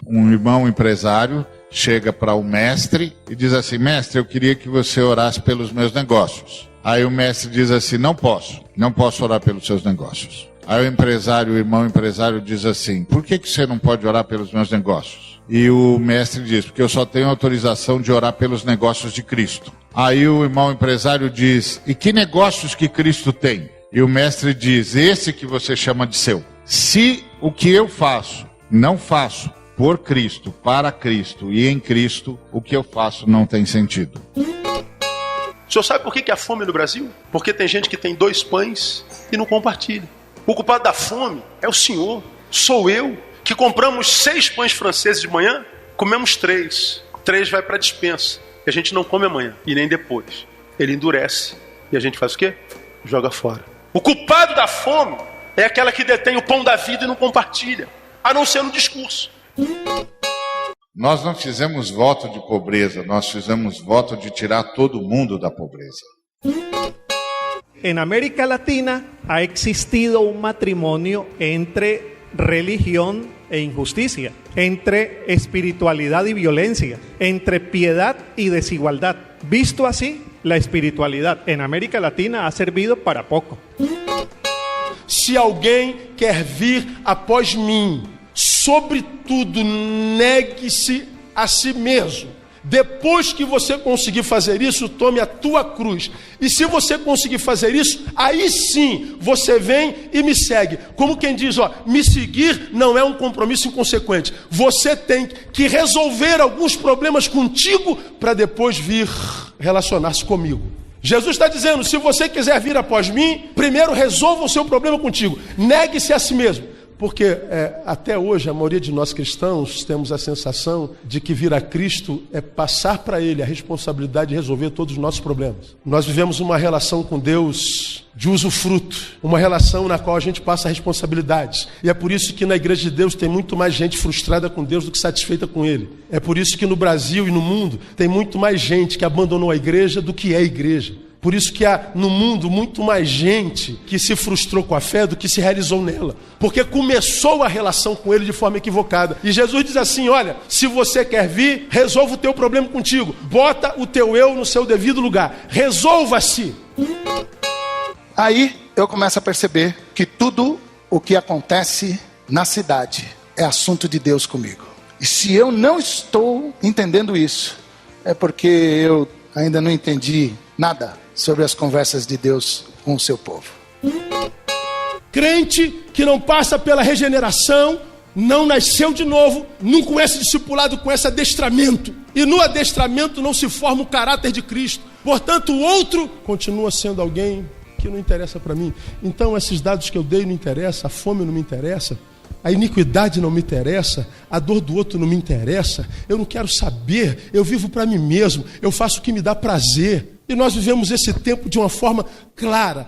Um irmão empresário chega para o mestre e diz assim: mestre, eu queria que você orasse pelos meus negócios. Aí o mestre diz assim: não posso orar pelos seus negócios. Aí o irmão empresário diz assim: por que você não pode orar pelos meus negócios? E o mestre diz: porque eu só tenho autorização de orar pelos negócios de Cristo. Aí o irmão empresário diz: e que negócios que Cristo tem? E o mestre diz: esse que você chama de seu. Se o que eu faço, não faço por Cristo, para Cristo e em Cristo, o que eu faço não tem sentido. O senhor sabe por que há fome no Brasil? Porque tem gente que tem 2 pães e não compartilha. O culpado da fome é o senhor, sou eu. que compramos 6 pães franceses de manhã, comemos 3. 3 vai para a despensa. E a gente não come amanhã e nem depois. Ele endurece. E a gente faz o quê? Joga fora. O culpado da fome é aquela que detém o pão da vida e não compartilha, a não ser no discurso. Nós não fizemos voto de pobreza, nós fizemos voto de tirar todo mundo da pobreza. En América Latina ha existido un matrimonio entre religión e injusticia, entre espiritualidad y violencia, entre piedad y desigualdad. Visto así, la espiritualidad en América Latina ha servido para poco. Se alguém quer vir após mim, sobretudo negue-se a si mesmo. Depois que você conseguir fazer isso, tome a tua cruz. E se você conseguir fazer isso, aí sim você vem e me segue. Como quem diz, me seguir não é um compromisso inconsequente. Você tem que resolver alguns problemas contigo para depois vir relacionar-se comigo. Jesus está dizendo, se você quiser vir após mim, primeiro resolva o seu problema contigo. Negue-se a si mesmo. Porque até hoje a maioria de nós cristãos temos a sensação de que vir a Cristo é passar para Ele a responsabilidade de resolver todos os nossos problemas. Nós vivemos uma relação com Deus de usufruto, uma relação na qual a gente passa responsabilidades. E é por isso que na Igreja de Deus tem muito mais gente frustrada com Deus do que satisfeita com Ele. É por isso que no Brasil e no mundo tem muito mais gente que abandonou a igreja do que é igreja. Por isso que há no mundo muito mais gente que se frustrou com a fé do que se realizou nela. Porque começou a relação com Ele de forma equivocada. E Jesus diz assim, olha, se você quer vir, resolva o teu problema contigo. Bota o teu eu no seu devido lugar. Resolva-se. Aí eu começo a perceber que tudo o que acontece na cidade é assunto de Deus comigo. E se eu não estou entendendo isso, é porque eu ainda não entendi nada sobre as conversas de Deus com o seu povo. Crente que não passa pela regeneração, não nasceu de novo, não conhece discipulado, conhece adestramento. E no adestramento não se forma o caráter de Cristo. Portanto, o outro continua sendo alguém que não interessa para mim. Então, esses dados que eu dei não interessam, a fome não me interessa, a iniquidade não me interessa, a dor do outro não me interessa, eu não quero saber, eu vivo para mim mesmo, eu faço o que me dá prazer. E nós vivemos esse tempo de uma forma clara.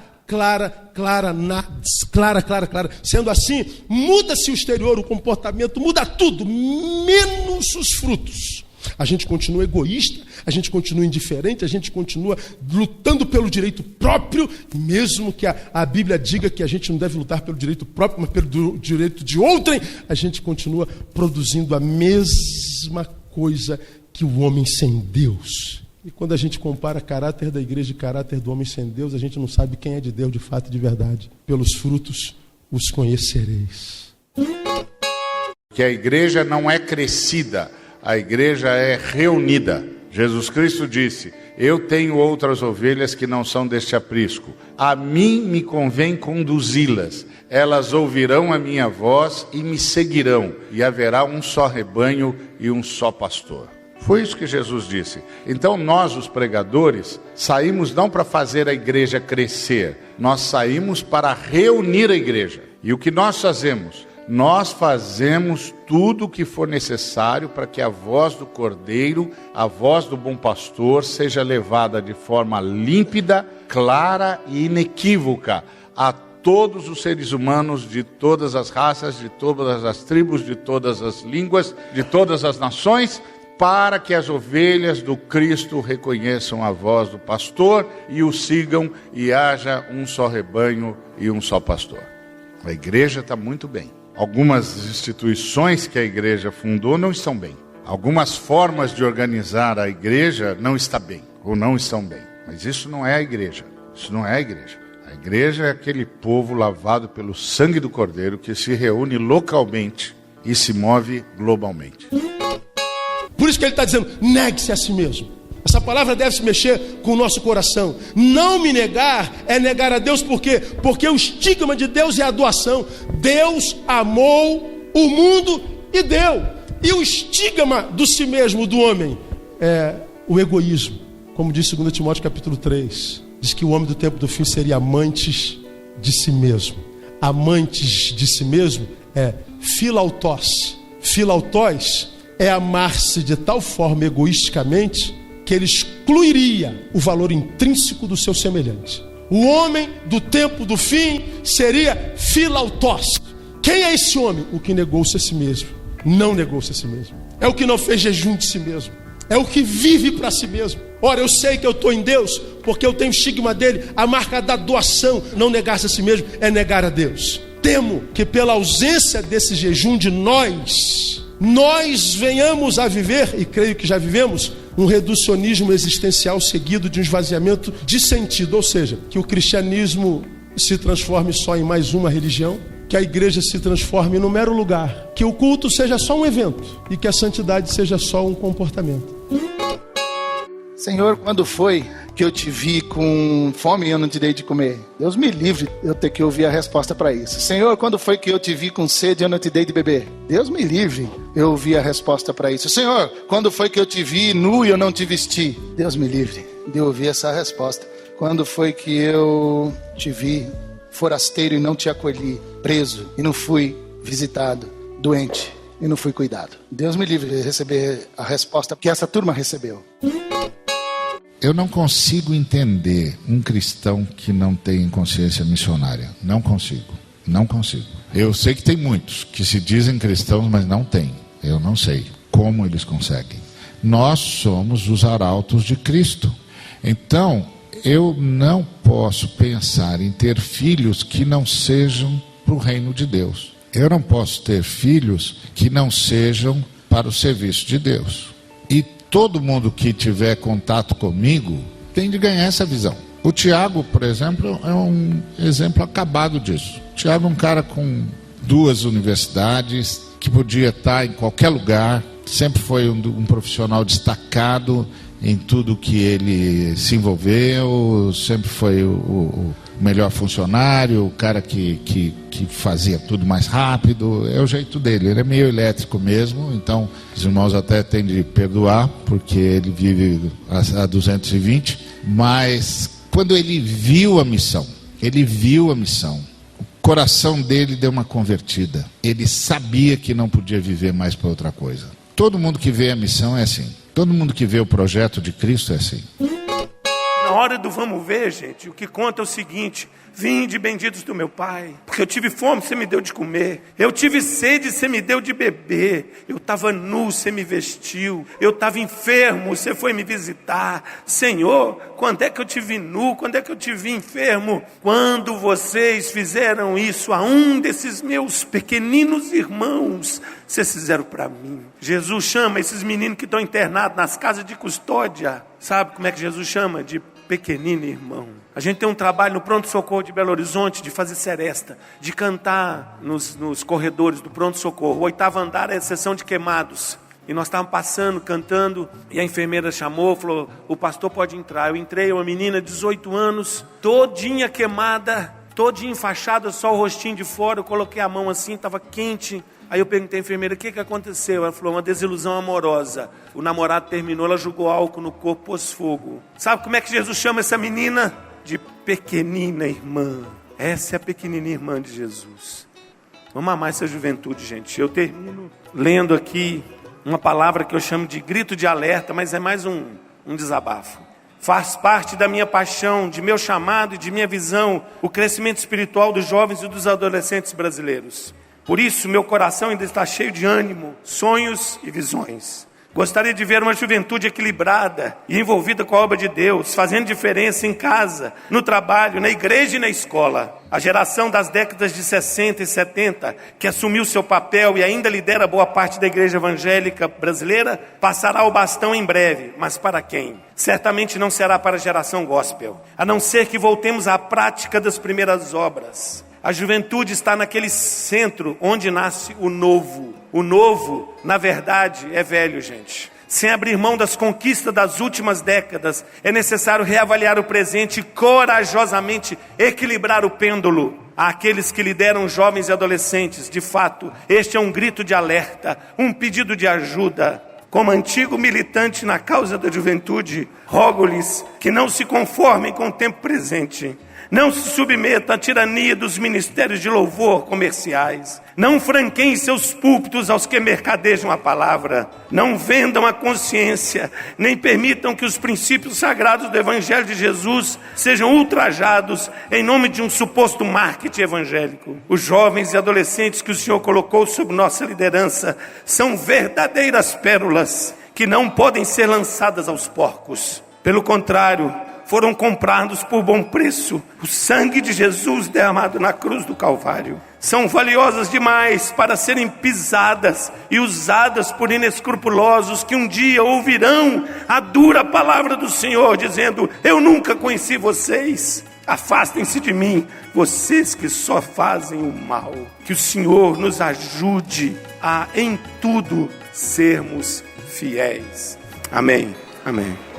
Sendo assim, muda-se o exterior, o comportamento, muda tudo, menos os frutos. A gente continua egoísta, a gente continua indiferente, a gente continua lutando pelo direito próprio, mesmo que a Bíblia diga que a gente não deve lutar pelo direito próprio, mas pelo direito de outrem, a gente continua produzindo a mesma coisa que o homem sem Deus. E quando a gente compara caráter da igreja e caráter do homem sem Deus, a gente não sabe quem é de Deus de fato e de verdade. Pelos frutos os conhecereis. Que a igreja não é crescida, a igreja é reunida. Jesus Cristo disse, eu tenho outras ovelhas que não são deste aprisco. A mim me convém conduzi-las. Elas ouvirão a minha voz e me seguirão. E haverá um só rebanho e um só pastor. Foi isso que Jesus disse. Então nós, os pregadores, saímos não para fazer a igreja crescer. Nós saímos para reunir a igreja. E o que nós fazemos? Nós fazemos tudo o que for necessário para que a voz do Cordeiro, a voz do bom pastor, seja levada de forma límpida, clara e inequívoca a todos os seres humanos de todas as raças, de todas as tribos, de todas as línguas, de todas as nações, para que as ovelhas do Cristo reconheçam a voz do pastor e o sigam e haja um só rebanho e um só pastor. A igreja está muito bem. Algumas instituições que a igreja fundou não estão bem. Algumas formas de organizar a igreja não estão bem, ou não estão bem. Mas isso não é a igreja. Isso não é a igreja. A igreja é aquele povo lavado pelo sangue do Cordeiro que se reúne localmente e se move globalmente. Por isso que ele está dizendo, negue-se a si mesmo. Essa palavra deve se mexer com o nosso coração. Não me negar é negar a Deus, por quê? Porque o estigma de Deus é a doação. Deus amou o mundo e deu. E o estigma do si mesmo, do homem, é o egoísmo. Como diz 2 Timóteo capítulo 3. Diz que o homem do tempo do fim seria amantes de si mesmo. Amantes de si mesmo é filautós. Filautós é amar-se de tal forma egoisticamente que ele excluiria o valor intrínseco do seu semelhante. O homem do tempo do fim seria filautós. Quem é esse homem? O que negou-se a si mesmo. Não negou-se a si mesmo. É o que não fez jejum de si mesmo. É o que vive para si mesmo. Ora, eu sei que eu estou em Deus porque eu tenho o estigma dele, a marca da doação. Não negar-se a si mesmo é negar a Deus. Temo que pela ausência desse jejum de nós venhamos a viver, e creio que já vivemos, um reducionismo existencial seguido de um esvaziamento de sentido. Ou seja, que o cristianismo se transforme só em mais uma religião, que a igreja se transforme num mero lugar, que o culto seja só um evento e que a santidade seja só um comportamento. Senhor, quando foi que eu te vi com fome e eu não te dei de comer? Deus me livre eu ter que ouvir a resposta para isso. Senhor, quando foi que eu te vi com sede e eu não te dei de beber? Deus me livre eu ouvir a resposta para isso. Senhor, quando foi que eu te vi nu e eu não te vesti? Deus me livre de ouvir essa resposta. Quando foi que eu te vi forasteiro e não te acolhi, preso e não fui visitado, doente e não fui cuidado? Deus me livre de receber a resposta que essa turma recebeu. Eu não consigo entender um cristão que não tem consciência missionária. Não consigo. Eu sei que tem muitos que se dizem cristãos, mas não têm. Eu não sei como eles conseguem. Nós somos os arautos de Cristo. Então, eu não posso pensar em ter filhos que não sejam para o reino de Deus. Eu não posso ter filhos que não sejam para o serviço de Deus. E todo mundo que tiver contato comigo tem de ganhar essa visão. O Tiago, por exemplo, é um exemplo acabado disso. O Tiago é um cara com 2 universidades, que podia estar em qualquer lugar, sempre foi um profissional destacado em tudo que ele se envolveu, sempre foi o melhor funcionário, o cara que fazia tudo mais rápido. É o jeito dele, ele é meio elétrico mesmo, então os irmãos até têm de perdoar, porque ele vive a 220, mas quando ele viu a missão, o coração dele deu uma convertida, ele sabia que não podia viver mais para outra coisa. Todo mundo que vê a missão é assim. Todo mundo que vê o projeto de Cristo é assim. Na hora do vamos ver, gente, o que conta é o seguinte: vinde benditos do meu Pai, porque eu tive fome, você me deu de comer. Eu tive sede, você me deu de beber. Eu estava nu, você me vestiu. Eu estava enfermo, você foi me visitar. Senhor, quando é que eu te vi nu? Quando é que eu te vi enfermo? Quando vocês fizeram isso a um desses meus pequeninos irmãos, vocês fizeram para mim. Jesus chama esses meninos que estão internados nas casas de custódia. Sabe como é que Jesus chama? De pequenino irmão. A gente tem um trabalho no pronto-socorro de Belo Horizonte de fazer seresta, de cantar nos corredores do pronto-socorro. O 8º andar é a seção de queimados. E nós estávamos passando, cantando, e a enfermeira chamou, falou: o pastor pode entrar. Eu entrei, uma menina de 18 anos, todinha queimada, todinha enfaixada, só o rostinho de fora. Eu coloquei a mão assim, estava quente. Aí eu perguntei à enfermeira: o que aconteceu? Ela falou: uma desilusão amorosa. O namorado terminou, ela jogou álcool no corpo, pôs fogo. Sabe como é que Jesus chama essa menina? De pequenina irmã. Essa é a pequenina irmã de Jesus. Vamos amar essa juventude, gente. Eu termino lendo aqui uma palavra que eu chamo de grito de alerta, mas é mais um desabafo. Faz parte da minha paixão, de meu chamado e de minha visão, o crescimento espiritual dos jovens e dos adolescentes brasileiros. Por isso, meu coração ainda está cheio de ânimo, sonhos e visões. Gostaria de ver uma juventude equilibrada e envolvida com a obra de Deus, fazendo diferença em casa, no trabalho, na igreja e na escola. A geração das décadas de 60 e 70, que assumiu seu papel e ainda lidera boa parte da igreja evangélica brasileira, passará o bastão em breve. Mas para quem? Certamente não será para a geração gospel, a não ser que voltemos à prática das primeiras obras. A juventude está naquele centro onde nasce o novo. O novo, na verdade, é velho, gente. Sem abrir mão das conquistas das últimas décadas, é necessário reavaliar o presente e corajosamente equilibrar o pêndulo. Àqueles que lideram jovens e adolescentes, de fato, este é um grito de alerta, um pedido de ajuda. Como antigo militante na causa da juventude, rogo-lhes que não se conformem com o tempo presente, Não se submeta à tirania dos ministérios de louvor comerciais. Não franqueiem seus púlpitos aos que mercadejam a palavra. Não vendam a consciência, nem permitam que os princípios sagrados do Evangelho de Jesus sejam ultrajados em nome de um suposto marketing evangélico. Os jovens e adolescentes que o Senhor colocou sob nossa liderança são verdadeiras pérolas que não podem ser lançadas aos porcos. Pelo contrário, foram comprados por bom preço. O sangue de Jesus derramado na cruz do Calvário. São valiosas demais para serem pisadas e usadas por inescrupulosos que um dia ouvirão a dura palavra do Senhor dizendo: eu nunca conheci vocês. Afastem-se de mim, vocês que só fazem o mal. Que o Senhor nos ajude a em tudo sermos fiéis. Amém. Amém.